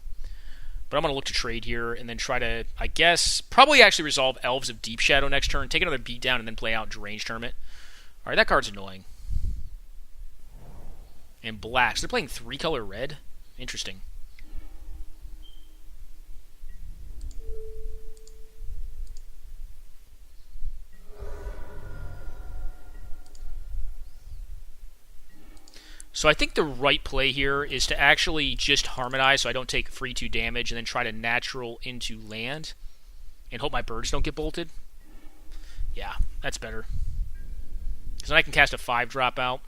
But I'm going to look to trade here and then try to, I guess, probably actually resolve Elves of Deep Shadow next turn, take another beatdown, and then play out Deranged Tournament. Alright, that card's annoying. And black. So they're playing 3-color red? Interesting. So I think the right play here is to actually just harmonize so I don't take free 2 damage and then try to natural into land and hope my birds don't get bolted. Yeah, that's better. Because then I can cast a 5-drop out.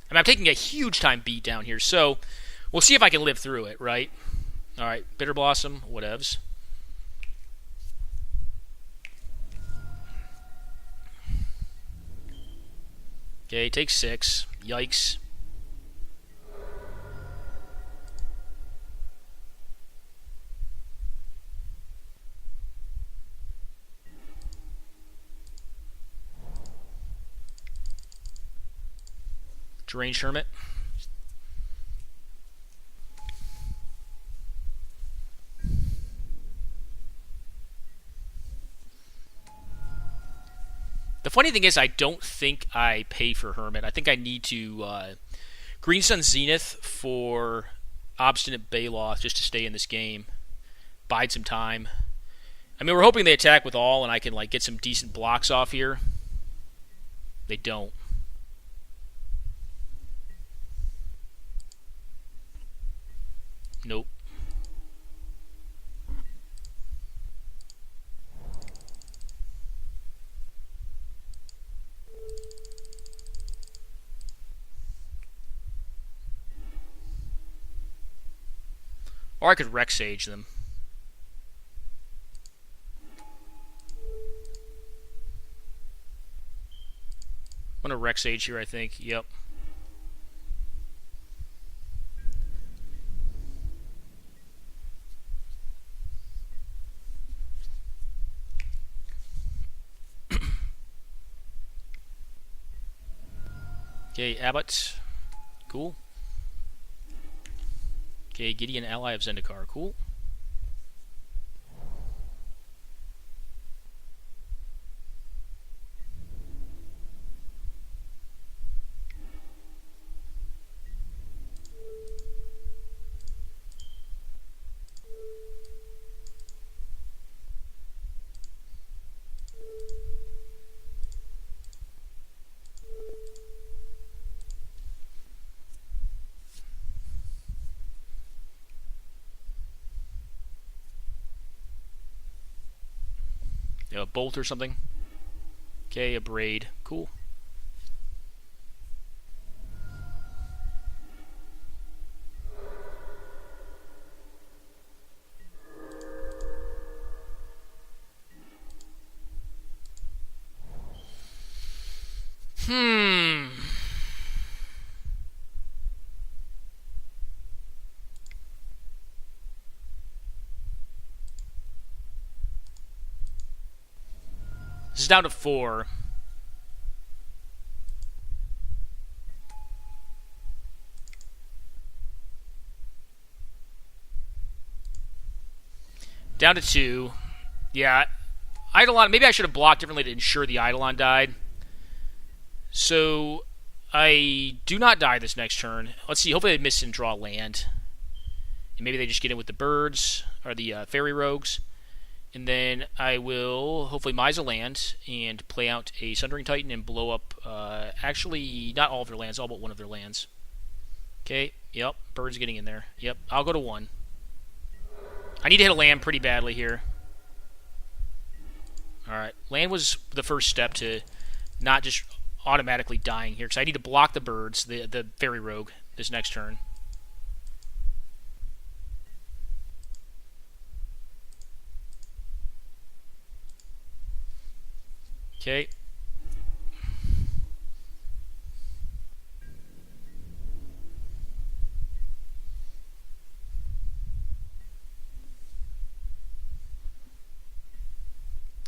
I mean, I'm taking a huge time beat down here, so we'll see if I can live through it, right? Alright, Bitter Blossom, whatevs. Okay, takes 6. Yikes. Deranged Hermit. The funny thing is, I don't think I pay for Hermit. I think I need to Green Sun Zenith for Obstinate Baloth just to stay in this game. Bide some time. I mean, we're hoping they attack with all, and I can like get some decent blocks off here. They don't. Nope. Or I could Rex Sage them. I'm gonna Rex Sage here, I think. Yep. Okay, Abbott. Cool. Okay, Gideon, ally of Zendikar. Cool. A bolt or something. Okay, a braid. Cool. This is down to 4. Down to 2. Yeah. Eidolon, maybe I should have blocked differently to ensure the Eidolon died. So, I do not die this next turn. Let's see, hopefully they miss and draw land. And maybe they just get in with the birds, or the fairy rogues. And then I will hopefully Mize a land and play out a Sundering Titan and blow up, actually, not all of their lands, all but one of their lands. Okay, yep, birds getting in there. Yep, I'll go to 1. I need to hit a land pretty badly here. Alright, land was the first step to not just automatically dying here, because I need to block the birds, the fairy rogue, this next turn. Okay.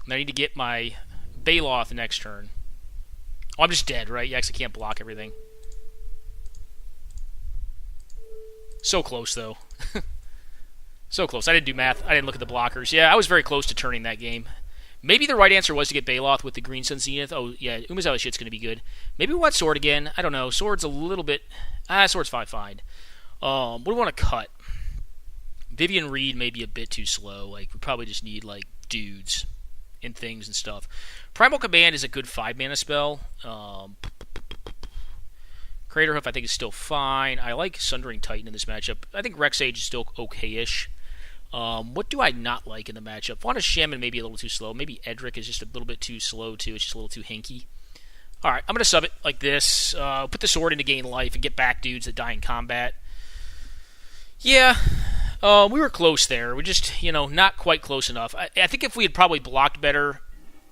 I need to get my Baloth next turn. Oh, I'm just dead, right? Yeah, 'cause I can't block everything. So close, though. So close. I didn't do math. I didn't look at the blockers. Yeah, I was very close to turning that game. Maybe the right answer was to get Baloth with the Green Sun Zenith. Oh, yeah, Umezawa shit's going to be good. Maybe we want Sword again. I don't know. Sword's a little bit... Sword's fine. What do we want to cut? Vivian Reed may be a bit too slow. Like, we probably just need, like, dudes and things and stuff. Primal Command is a good 5-mana spell. Craterhoof, I think, is still fine. I like Sundering Titan in this matchup. I think Rex Sage is still okay-ish. What do I not like in the matchup? Fauna Shaman may be a little too slow. Maybe Edric is just a little bit too slow, too. It's just a little too hinky. Alright, I'm going to sub it like this. Put the sword in to gain life and get back dudes that die in combat. Yeah, we were close there. We're just, not quite close enough. I think if we had probably blocked better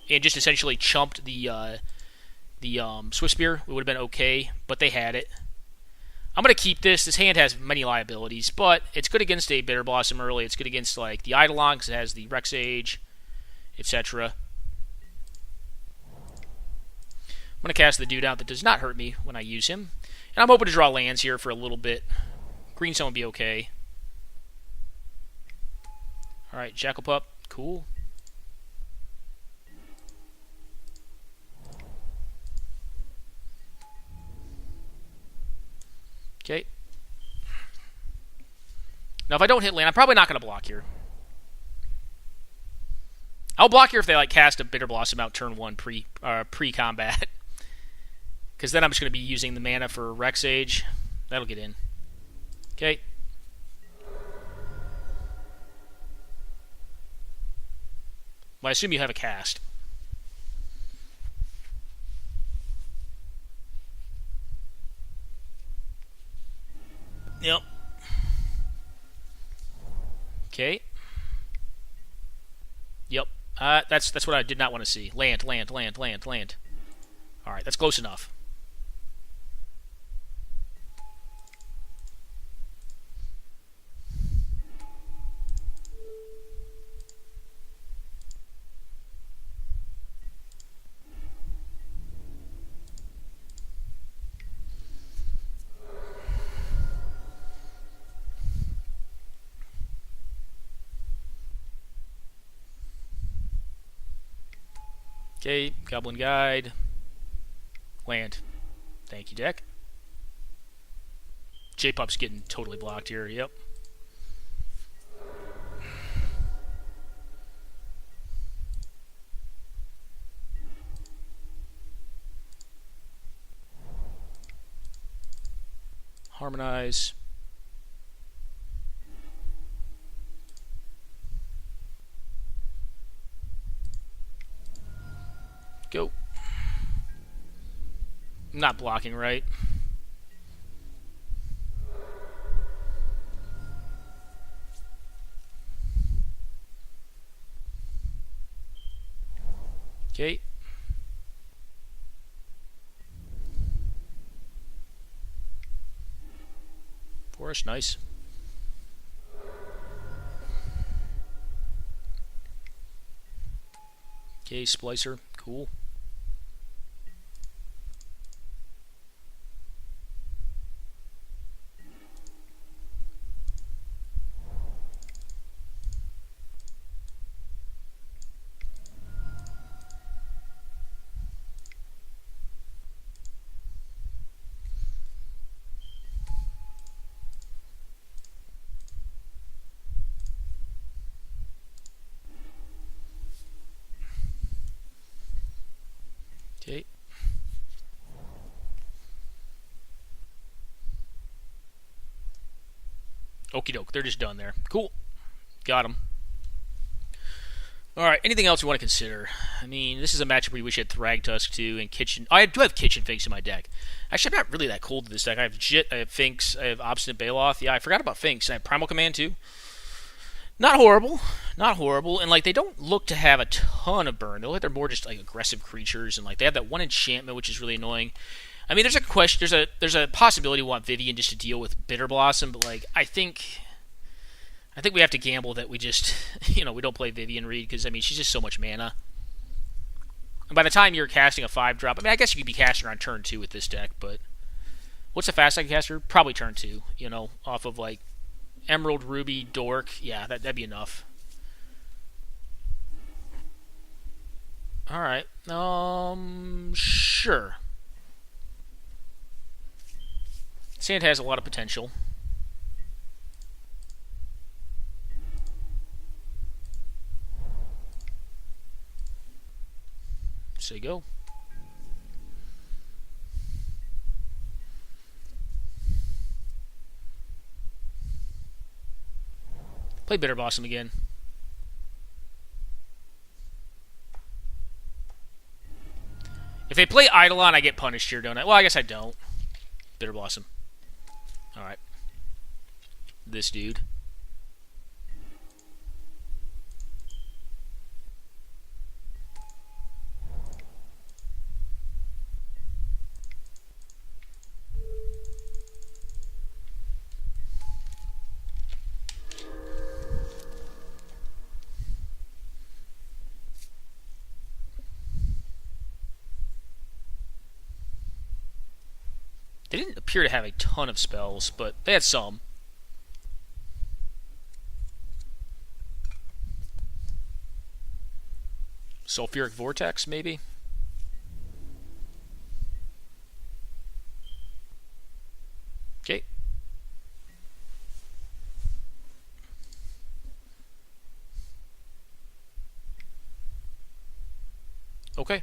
and just essentially chumped the the Swift Spear, it would have been okay, but they had it. I'm going to keep this. This hand has many liabilities, but it's good against a Bitter Blossom early. It's good against like the Eidolon because it has the Rex Age, etc. I'm going to cast the dude out that does not hurt me when I use him. And I'm hoping to draw lands here for a little bit. Green Stone would be okay. Alright, Jackal Pup. Cool. Okay. Now, if I don't hit land, I'm probably not going to block here. I'll block here if they like cast a Bitter Blossom out turn 1 pre-combat. Because then I'm just going to be using the mana for Rex Age. That'll get in. Okay. Well, I assume you have a cast. Yep. Okay. Yep. That's what I did not want to see. Land. Alright, that's close enough. Okay, Goblin Guide. Land. Thank you, deck. J-Pup's getting totally blocked here, yep. Harmonize. Go. I'm not blocking, right? Okay. Forest, nice. Okay, Splicer, cool. Okay. Okie doke, they're just done there. Cool. Got them. Alright, anything else you want to consider? I mean, this is a matchup where you wish you had Thragtusk too, and Kitchen. I do have Kitchen Finks in my deck. Actually, I'm not really that cold to this deck. I have Jit, I have Finks, I have Obstinate Baloth. Yeah, I forgot about Finks. And I have Primal Command too. Not horrible. Not horrible. And, like, they don't look to have a ton of burn. They look like they're more just, like, aggressive creatures. And, like, they have that one enchantment, which is really annoying. I mean, there's a question. There's a possibility we want Vivian just to deal with Bitter Blossom. But, like, I think we have to gamble that we just, we don't play Vivian Reed. Because, I mean, she's just so much mana. And by the time you're casting a 5-drop, I mean, I guess you could be casting her on turn 2 with this deck. But what's the fastest I can cast her? Probably turn 2, off of, like, Emerald, Ruby, Dork. Yeah, that'd be enough. Alright. Sure. Sand has a lot of potential. Say go. Play Bitter Blossom again. If they play Eidolon, I get punished here, don't I? Well, I guess I don't. Bitter Blossom. Alright. This dude. They didn't appear to have a ton of spells, but they had some. Sulfuric Vortex, maybe? Okay. Okay.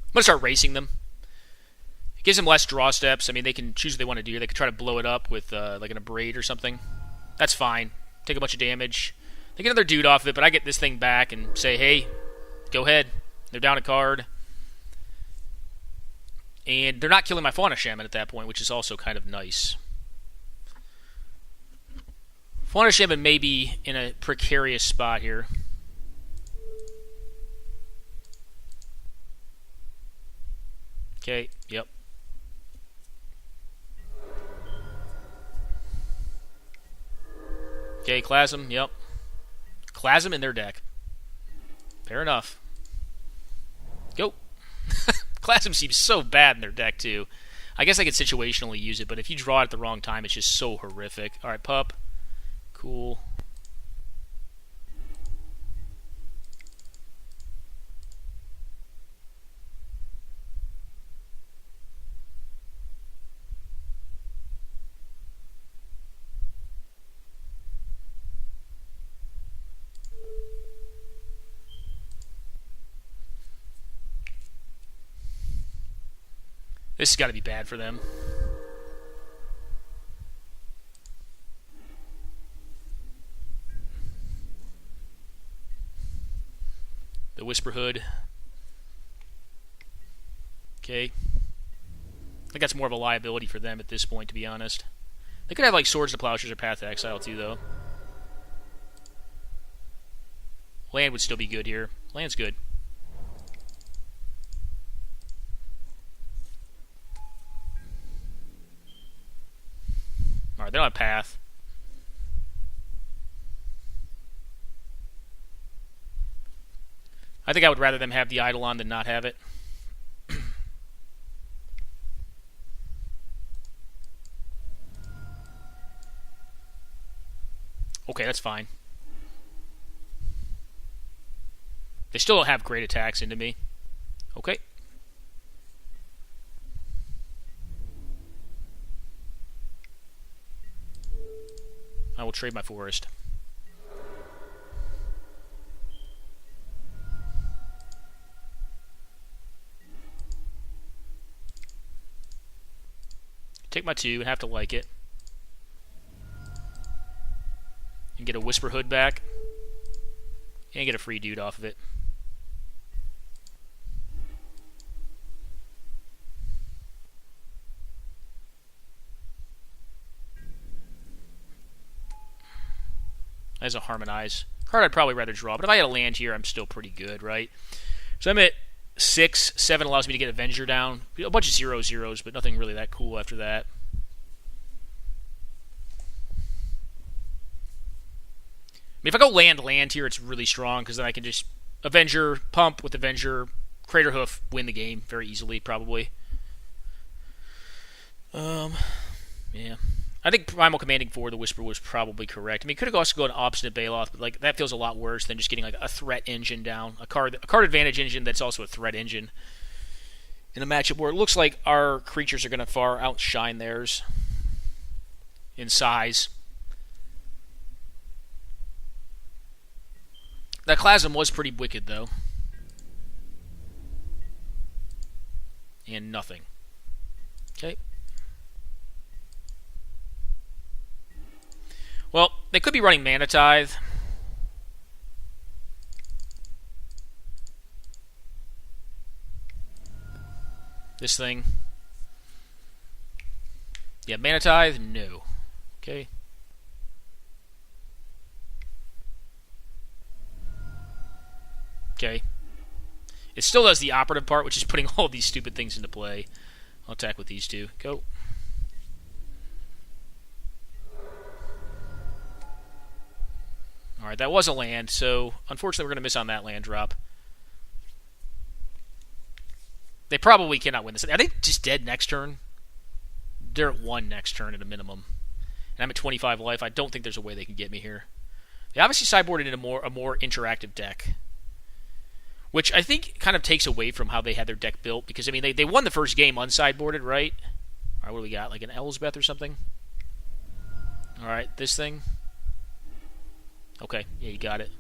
I'm going to start racing them. It gives them less draw steps. I mean, they can choose what they want to do. They could try to blow it up with like an abrade or something. That's fine. Take a bunch of damage. They get another dude off of it, but I get this thing back and say, hey, go ahead. They're down a card. And they're not killing my Fauna Shaman at that point, which is also kind of nice. Fauna Shaman may be in a precarious spot here. Okay, yep. Okay, Clasm, yep. Clasm in their deck. Fair enough. Go. Clasm seems so bad in their deck, too. I guess I could situationally use it, but if you draw it at the wrong time, it's just so horrific. Alright, pup. Cool. This has got to be bad for them. The Whisper Hood. Okay. I think that's more of a liability for them at this point, to be honest. They could have like Swords to Plowshares or Path to Exile too, though. Land would still be good here. Land's good. Alright, they don't have Path. I think I would rather them have the Eidolon than not have it. Okay, that's fine. They still don't have great attacks into me. Okay. I will trade my forest. Take my 2 and have to like it. And get a Whisper Hood back. And get a free dude off of it. As a Harmonize. Card I'd probably rather draw, but if I had a land here, I'm still pretty good, right? So I'm at 6. 7 allows me to get Avenger down. A bunch of 0/0s, but nothing really that cool after that. I mean, if I go land here, it's really strong, because then I can just Avenger, pump with Avenger, Crater Hoof, win the game very easily, probably. Yeah. I think Primal Commanding for the Whisper was probably correct. I mean, could have also gone Obstinate Baloth, but like that feels a lot worse than just getting like a threat engine down, a card advantage engine that's also a threat engine in a matchup where it looks like our creatures are going to far outshine theirs in size. That Clasm was pretty wicked, though. And nothing. Okay. Well, they could be running Mana Tithe. This thing. Yeah, Mana Tithe, no. Okay. Okay. It still does the operative part, which is putting all these stupid things into play. I'll attack with these two. Go. Alright, that was a land, so unfortunately we're going to miss on that land drop. They probably cannot win this. Are they just dead next turn? They're at 1 next turn at a minimum. And I'm at 25 life. I don't think there's a way they can get me here. They obviously sideboarded in a more interactive deck, which I think kind of takes away from how they had their deck built. Because, I mean, they won the first game unsideboarded, right? Alright, what do we got? Like an Elsbeth or something? Alright, this thing. Okay, yeah, you got it.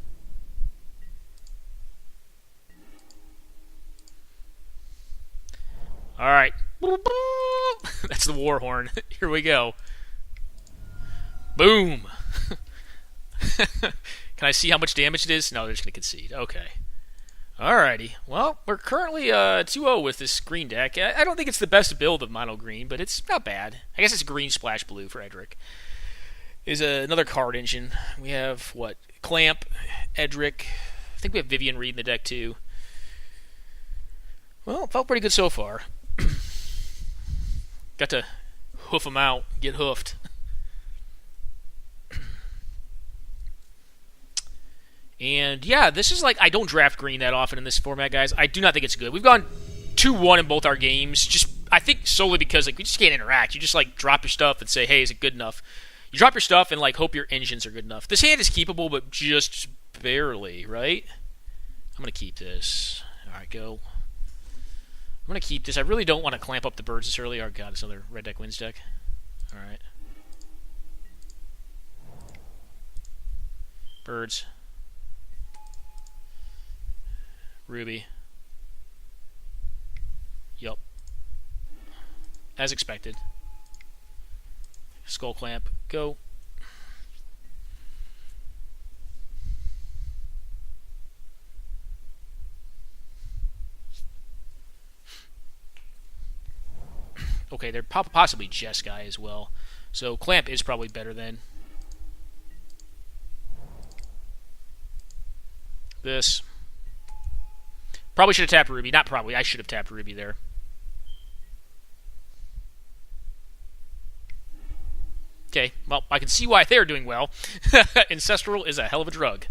Alright. That's the war horn. Here we go. Boom! Can I see how much damage it is? No, they're just going to concede. Okay. Alrighty. Well, we're currently 2-0 with this green deck. I don't think it's the best build of mono green, but it's not bad. I guess it's green splash blue for Edric. Is another card engine. We have, what? Clamp, Edric. I think we have Vivian Reed in the deck, too. Well, felt pretty good so far. Got to hoof them out, get hoofed. And yeah, this is like, I don't draft green that often in this format, guys. I do not think it's good. We've gone 2-1 in both our games. Just, I think solely because like we just can't interact. You just like drop your stuff and say, hey, is it good enough? You drop your stuff and like hope your engines are good enough. This hand is keepable, but just barely, right? I'm gonna keep this. All right, go. I'm gonna keep this. I really don't want to clamp up the birds this early. Oh god, it's another red deck wins deck. All right, birds. Ruby. Yup. As expected. Skull clamp. Go. Okay, they're possibly Jeskai as well. So clamp is probably better than this. Probably should have tapped Ruby. Not probably. I should have tapped Ruby there. Okay, well, I can see why they're doing well. Ancestral is a hell of a drug.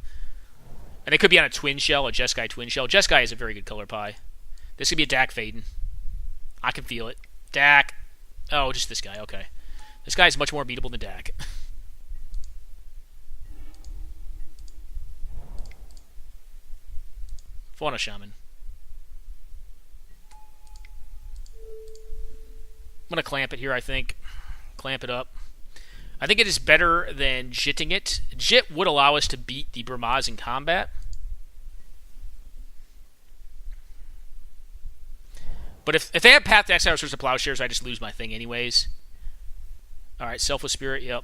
And it could be on a twin shell, a Jeskai twin shell. Jeskai is a very good color pie. This could be a Dak Faden. I can feel it. Dak. Oh, just this guy. Okay. This guy is much more beatable than Dak. Fauna Shaman. I'm going to clamp it here, I think. Clamp it up. I think it is better than jitting it. Jit would allow us to beat the Burmaz in combat. But if they have Path to Exile or of Plowshares, I just lose my thing anyways. Alright, Selfless Spirit, yep.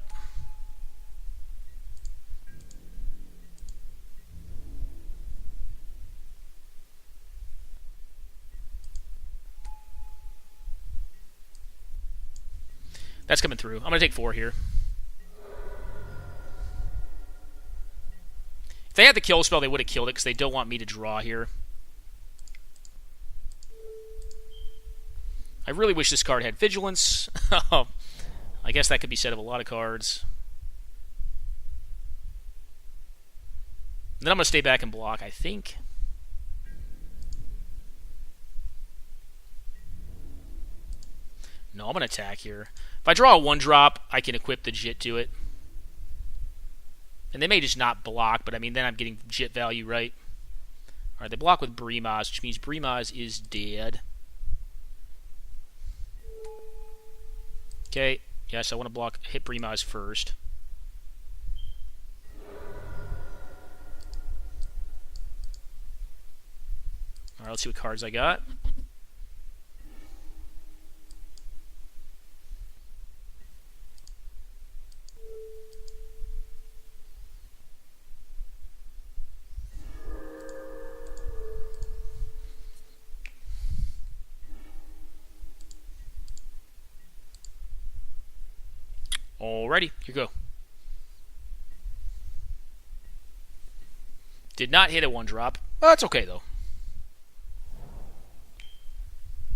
That's coming through. I'm going to take 4 here. If they had the kill spell, they would have killed it because they don't want me to draw here. I really wish this card had Vigilance. I guess that could be said of a lot of cards. And then I'm going to stay back and block, I think. No, I'm going to attack here. If I draw a 1-drop, I can equip the Jit to it. And they may just not block, but I mean, then I'm getting Jit value, right? Alright, they block with Brimaz, which means Brimaz is dead. Okay, yes, I want to hit Brimaz first. Alright, let's see what cards I got. Alrighty, here you go. Did not hit a 1-drop. Oh, that's okay, though.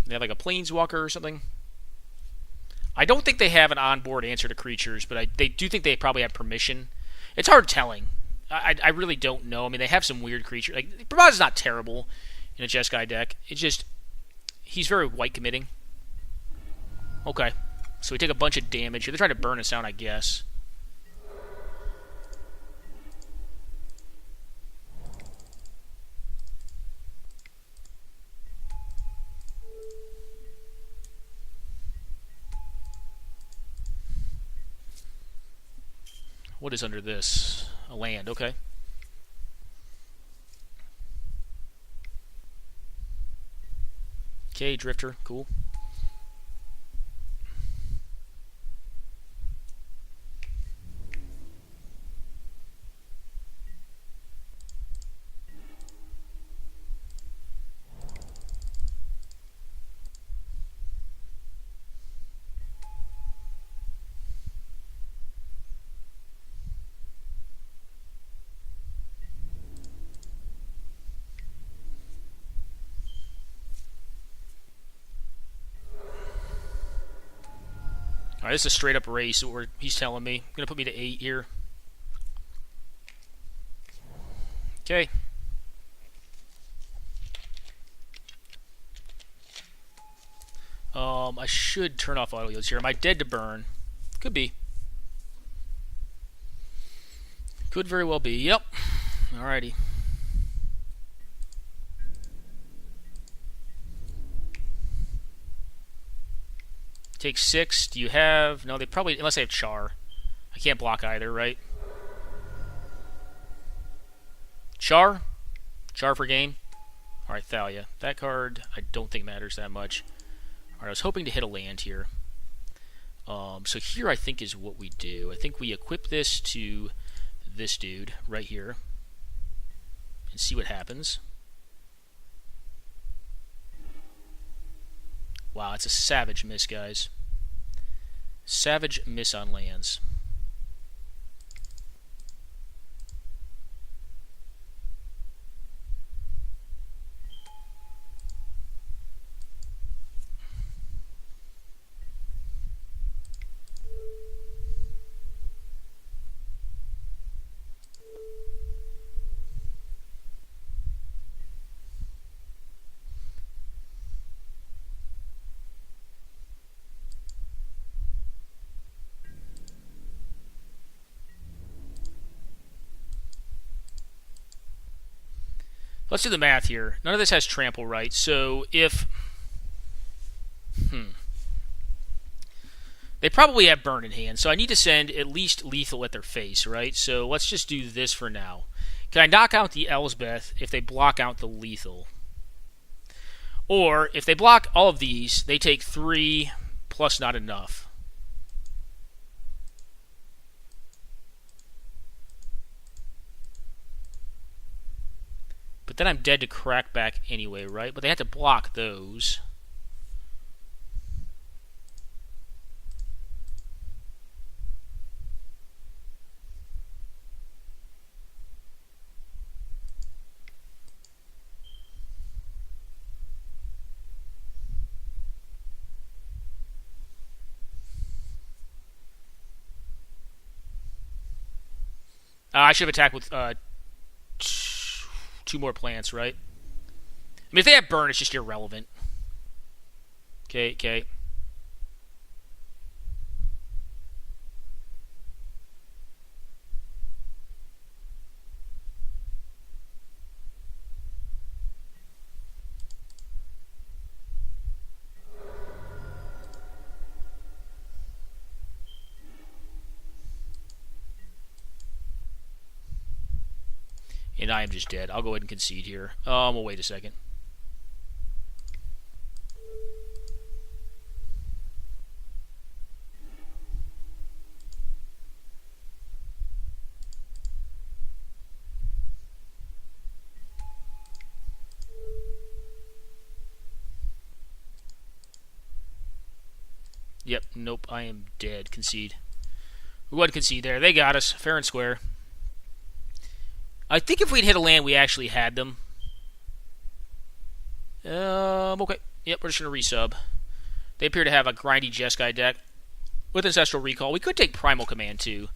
They have like a planeswalker or something. I don't think they have an onboard answer to creatures, but they do think they probably have permission. It's hard telling. I really don't know. I mean, they have some weird creature. Like, Bravada's not terrible in a Jeskai deck. It's just, he's very white committing. Okay. So we take a bunch of damage. They're trying to burn us down, I guess. What is under this? A land, okay. Okay, Drifter, cool. Alright, this is a straight up race, where he's telling me. Gonna put me to 8 here. Okay. I should turn off auto yields here. Am I dead to burn? Could be. Could very well be. Yep. Alrighty. Take 6. Do you have... No, they probably... Unless they have Char. I can't block either, right? Char? Char for game? Alright, Thalia. That card I don't think matters that much. Alright, I was hoping to hit a land here. So here I think is what we do. I think we equip this to this dude right here. And see what happens. Wow, it's a savage miss, guys. Savage miss on lands. Let's do the math here. None of this has trample, right? So if... They probably have burn in hand, so I need to send at least lethal at their face, right? So let's just do this for now. Can I knock out the Elsbeth if they block out the lethal? Or, if they block all of these, they take 3 plus not enough. But then I'm dead to crack back anyway, right? But they have to block those. I should have attacked with 2 more plants, right? I mean, if they have burn, it's just irrelevant. Okay, okay. And I am just dead. I'll go ahead and concede here. We'll wait a second. Yep, nope, I am dead. Concede. We wouldn't concede there. They got us, fair and square. I think if we'd hit a land, we actually had them. Okay. Yep, we're just going to resub. They appear to have a grindy Jeskai deck with Ancestral Recall. We could take Primal Command, too.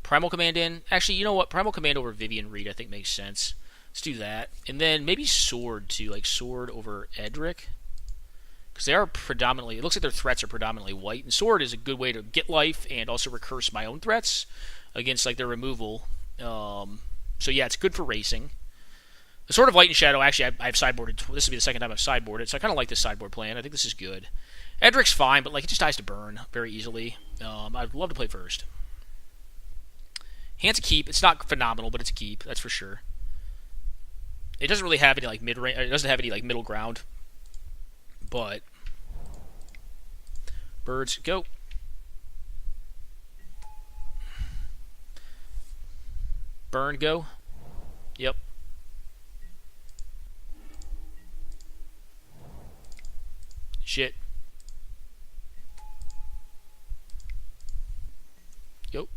Primal Command in. Actually, you know what? Primal Command over Vivian Reed, I think, makes sense. Let's do that. And then maybe Sword, too. Like Sword over Edric. Because they are predominantly... It looks like their threats are predominantly white. And Sword is a good way to get life and also recurse my own threats against, like, their removal. So, yeah, it's good for racing. The Sword of Light and Shadow, actually, I've sideboarded. This will be the second time I've sideboarded, so I kind of like this sideboard plan. I think this is good. Edric's fine, but like it just dies to burn very easily. I'd love to play first. Hand's a keep. It's not phenomenal, but it's a keep. That's for sure. It doesn't really have any like mid range. It doesn't have any like middle ground. But birds go. Burn go. Yep. Shit. Go.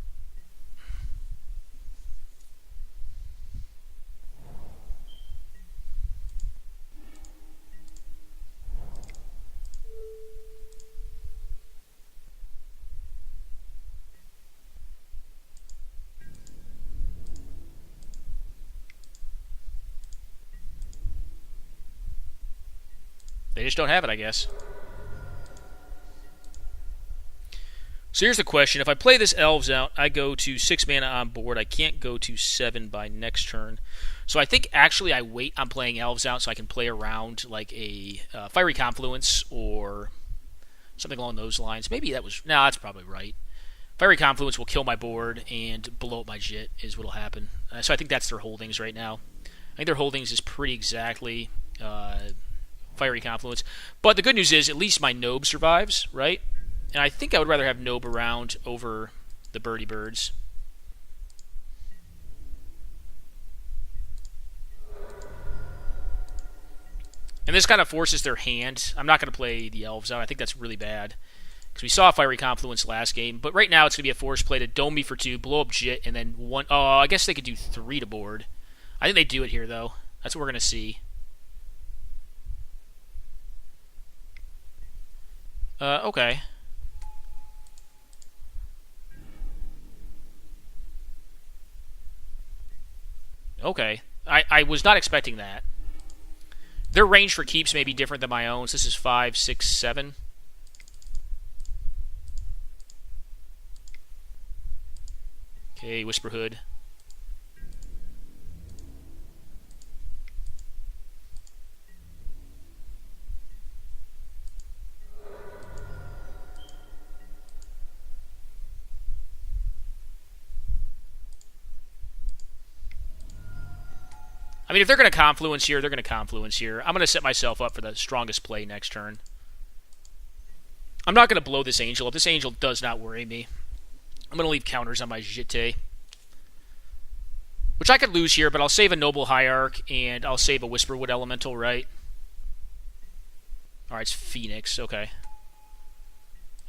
They just don't have it, I guess. So here's the question. If I play this Elves out, I go to 6 mana on board. I can't go to 7 by next turn. So I think actually I wait on playing Elves out so I can play around like a Fiery Confluence or something along those lines. Maybe that was... No, that's probably right. Fiery Confluence will kill my board and blow up my Jit is what will happen. So I think that's their holdings right now. I think their holdings is pretty exactly... Fiery Confluence. But the good news is at least my Nobe survives, right? And I think I would rather have Nobe around over the Birdie Birds. And this kind of forces their hand. I'm not going to play the Elves out. I think that's really bad. Because we saw Fiery Confluence last game. But right now it's going to be a force play to dome me for 2, blow up Jit, and then 1... Oh, I guess they could do 3 to board. I think they do it here, though. That's what we're going to see. Okay. Okay. I was not expecting that. Their range for keeps may be different than my own. So this is 5, 6, 7. Okay, Whisper Hood. I mean, if they're going to Confluence here, they're going to Confluence here. I'm going to set myself up for the strongest play next turn. I'm not going to blow this Angel up. This Angel does not worry me. I'm going to leave counters on my Jitte. Which I could lose here, but I'll save a Noble Hierarch, and I'll save a Whisperwood Elemental, right? Alright, it's Phoenix. Okay.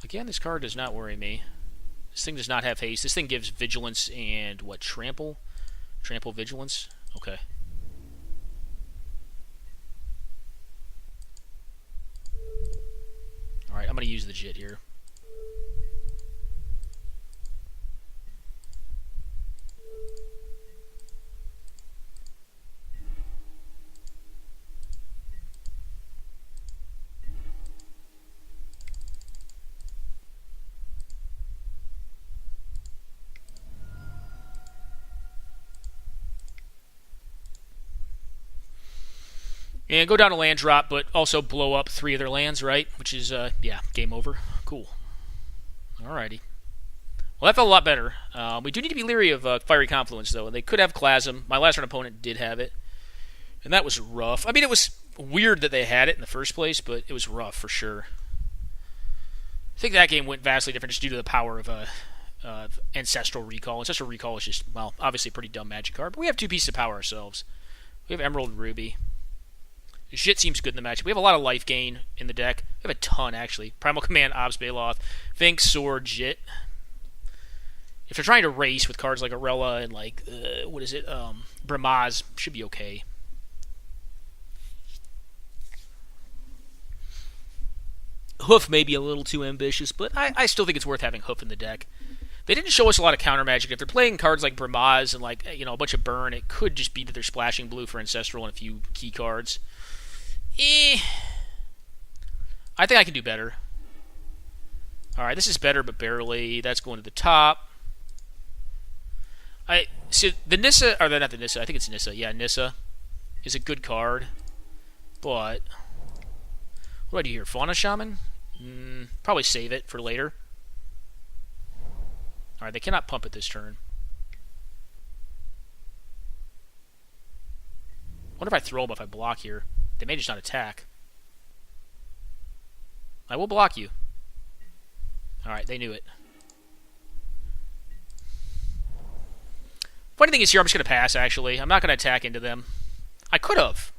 Again, this card does not worry me. This thing does not have haste. This thing gives Vigilance and, what, Trample? Trample Vigilance? Okay. Alright, I'm going to use the Jit here. And go down a land drop, but also blow up 3 of their lands, right? Which is, yeah, game over. Cool. Alrighty. Well, that felt a lot better. We do need to be leery of Fiery Confluence, though. They could have Chlasm. My last turn opponent did have it. And that was rough. I mean, it was weird that they had it in the first place, but it was rough for sure. I think that game went vastly different just due to the power of Ancestral Recall. Ancestral Recall is just, well, obviously a pretty dumb magic card, but we have 2 pieces of power ourselves. We have Emerald and Ruby. Shit seems good in the matchup. We have a lot of life gain in the deck. We have a ton, actually. Primal Command, Obs, Baloth, Finks, Sword, Jit. If they're trying to race with cards like Arella and like what is it, Bramaz, should be okay. Hoof may be a little too ambitious, but I still think it's worth having Hoof in the deck. They didn't show us a lot of counter magic. If they're playing cards like Bramaz and like a bunch of burn, it could just be that they're splashing blue for Ancestral and a few key cards. I think I can do better. Alright, this is better, but barely. That's going to the top. So the Nissa, or not the Nissa, I think it's Nissa. Yeah, Nissa is a good card. But what do I do here? Fauna Shaman? Probably save it for later. Alright, they cannot pump it this turn. I wonder if I throw them if I block here. They may just not attack. I will block you. Alright, they knew it. Funny thing is here, I'm just going to pass, actually. I'm not going to attack into them. I could have.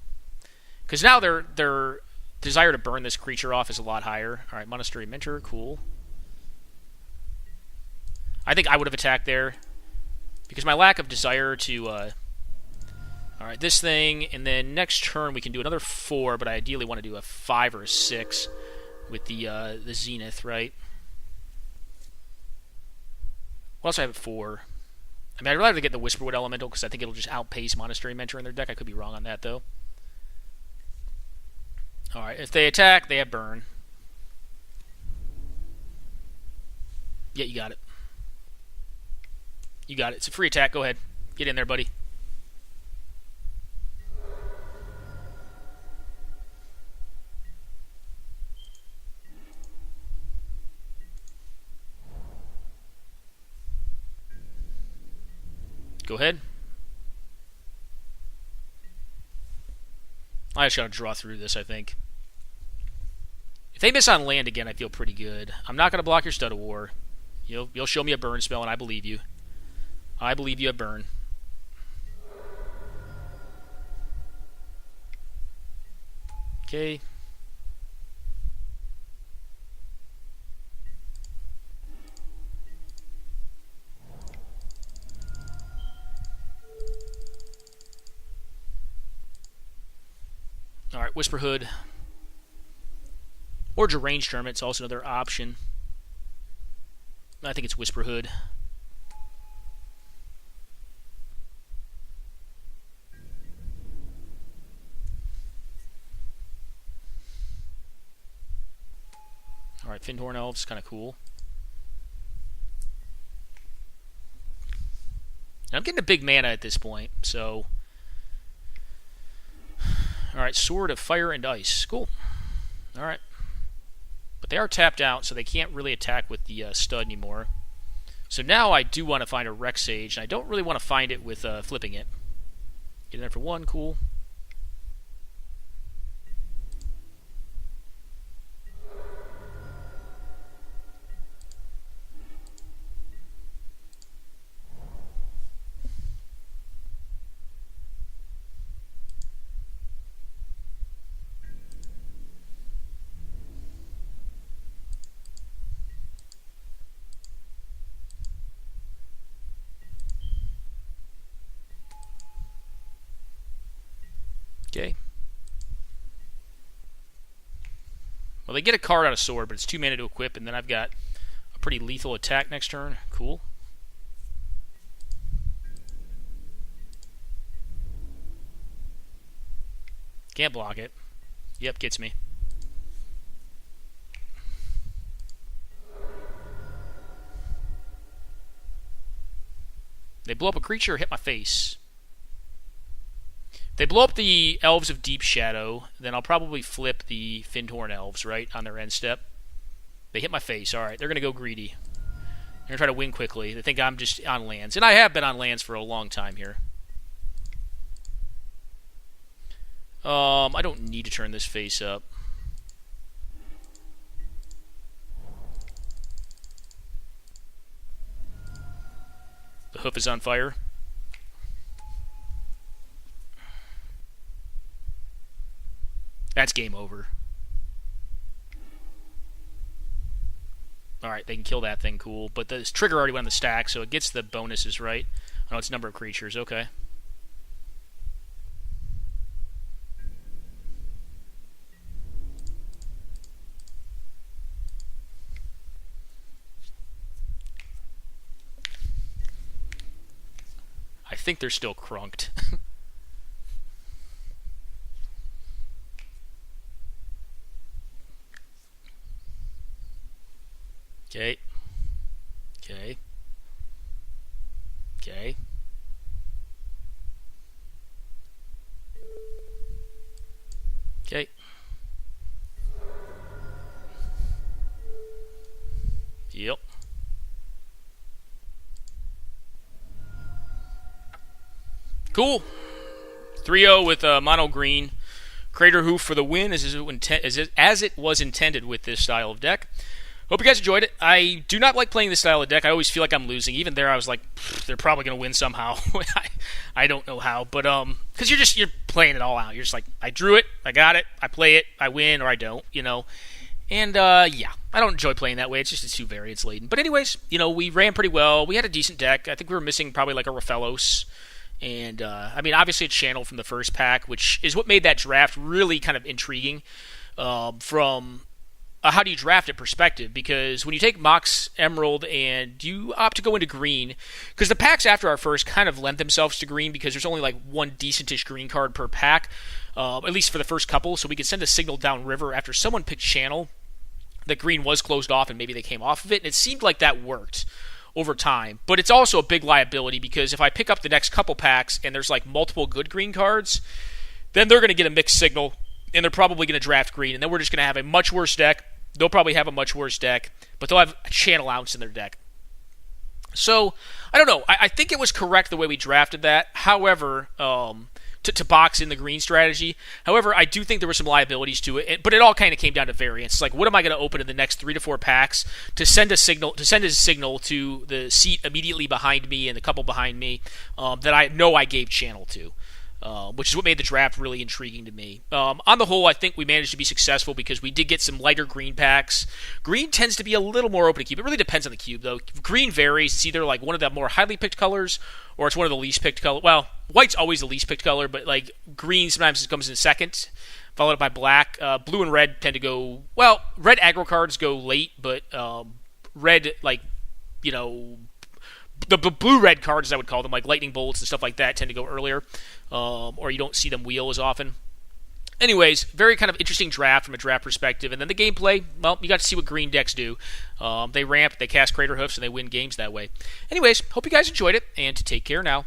Because now their desire to burn this creature off is a lot higher. Alright, Monastery Mentor, cool. I think I would have attacked there. Because my lack of desire to... Alright, this thing, and then next turn we can do another 4, but I ideally want to do a 5 or a 6 with the Zenith, right? What else I have at 4? I mean, I'd rather get the Whisperwood Elemental because I think it'll just outpace Monastery Mentor in their deck. I could be wrong on that, though. Alright, if they attack, they have burn. Yeah, you got it. You got it. It's a free attack. Go ahead. Get in there, buddy. Go ahead. I just gotta draw through this, I think. If they miss on land again, I feel pretty good. I'm not gonna block your Stud of War. You'll show me a burn spell, and I believe you. I believe you have burn. Okay. Alright, Whisperhood. Or Deranged Hermit's also another option. I think it's Whisperhood. Alright, Fyndhorn Elves, kind of cool. I'm getting a big mana at this point, so... Alright, Sword of Fire and Ice. Cool. Alright. But they are tapped out, so they can't really attack with the stud anymore. So now I do want to find a Rex Sage, and I don't really want to find it with flipping it. Get in there for 1, cool. Okay. Well, they get a card out of Sword, but it's 2 mana to equip, and then I've got a pretty lethal attack next turn. Cool. Can't block it. Yep, gets me. They blow up a creature or hit my face. They blow up the Elves of Deep Shadow, then I'll probably flip the Fyndhorn Elves, right, on their end step. They hit my face. Alright, they're going to go greedy. They're going to try to win quickly. They think I'm just on lands. And I have been on lands for a long time here. I don't need to turn this face up. The hoof is on fire. That's game over. Alright, they can kill that thing, cool. But this trigger already went on the stack, so it gets the bonuses, right? Oh, it's number of creatures, okay. I think they're still crunked. Okay. Okay. Okay. Okay. Yep. Cool. 3-0 with mono green. Crater Hoof for the win, as it was intended with this style of deck. Hope you guys enjoyed it. I do not like playing this style of deck. I always feel like I'm losing. Even there, I was like, they're probably going to win somehow. I don't know how, but because you're playing it all out. You're just like, I drew it, I got it, I play it, I win, or I don't, And yeah, I don't enjoy playing that way. It's too variance laden. But anyways, we ran pretty well. We had a decent deck. I think we were missing probably like a Raphaelos. And, obviously a channel from the first pack, which is what made that draft really kind of intriguing from a how do you draft it perspective. Because when you take Mox Emerald and you opt to go into green, because the packs after our first kind of lend themselves to green because there's only like one decentish green card per pack, at least for the first couple, so we could send a signal downriver after someone picked channel that green was closed off and maybe they came off of it, and it seemed like that worked over time. But it's also a big liability because if I pick up the next couple packs and there's like multiple good green cards, then they're going to get a mixed signal and they're probably going to draft green, and then we're just going to have a much worse deck. They'll probably have a much worse deck, but they'll have a channel ounce in their deck. So, I don't know. I think it was correct the way we drafted that. However, to box in the green strategy. However, I do think there were some liabilities to it, but it all kind of came down to variance. Like, what am I going to open in the next 3 to 4 packs to send a signal to the seat immediately behind me and the couple behind me that I know I gave channel to, which is what made the draft really intriguing to me. On the whole, I think we managed to be successful because we did get some lighter green packs. Green tends to be a little more open to cube. It really depends on the cube, though. Green varies. It's either like one of the more highly picked colors or it's one of the least picked colors. Well, white's always the least picked color, but like green sometimes comes in second, followed up by black. Blue and red tend to go, well, red aggro cards go late, but red, like, the blue-red cards, as I would call them, like lightning bolts and stuff like that, tend to go earlier, or you don't see them wheel as often. Anyways, very kind of interesting draft from a draft perspective. And then the gameplay, well, you got to see what green decks do. They ramp, they cast Crater Hoofs, and they win games that way. Anyways, hope you guys enjoyed it, and take care now.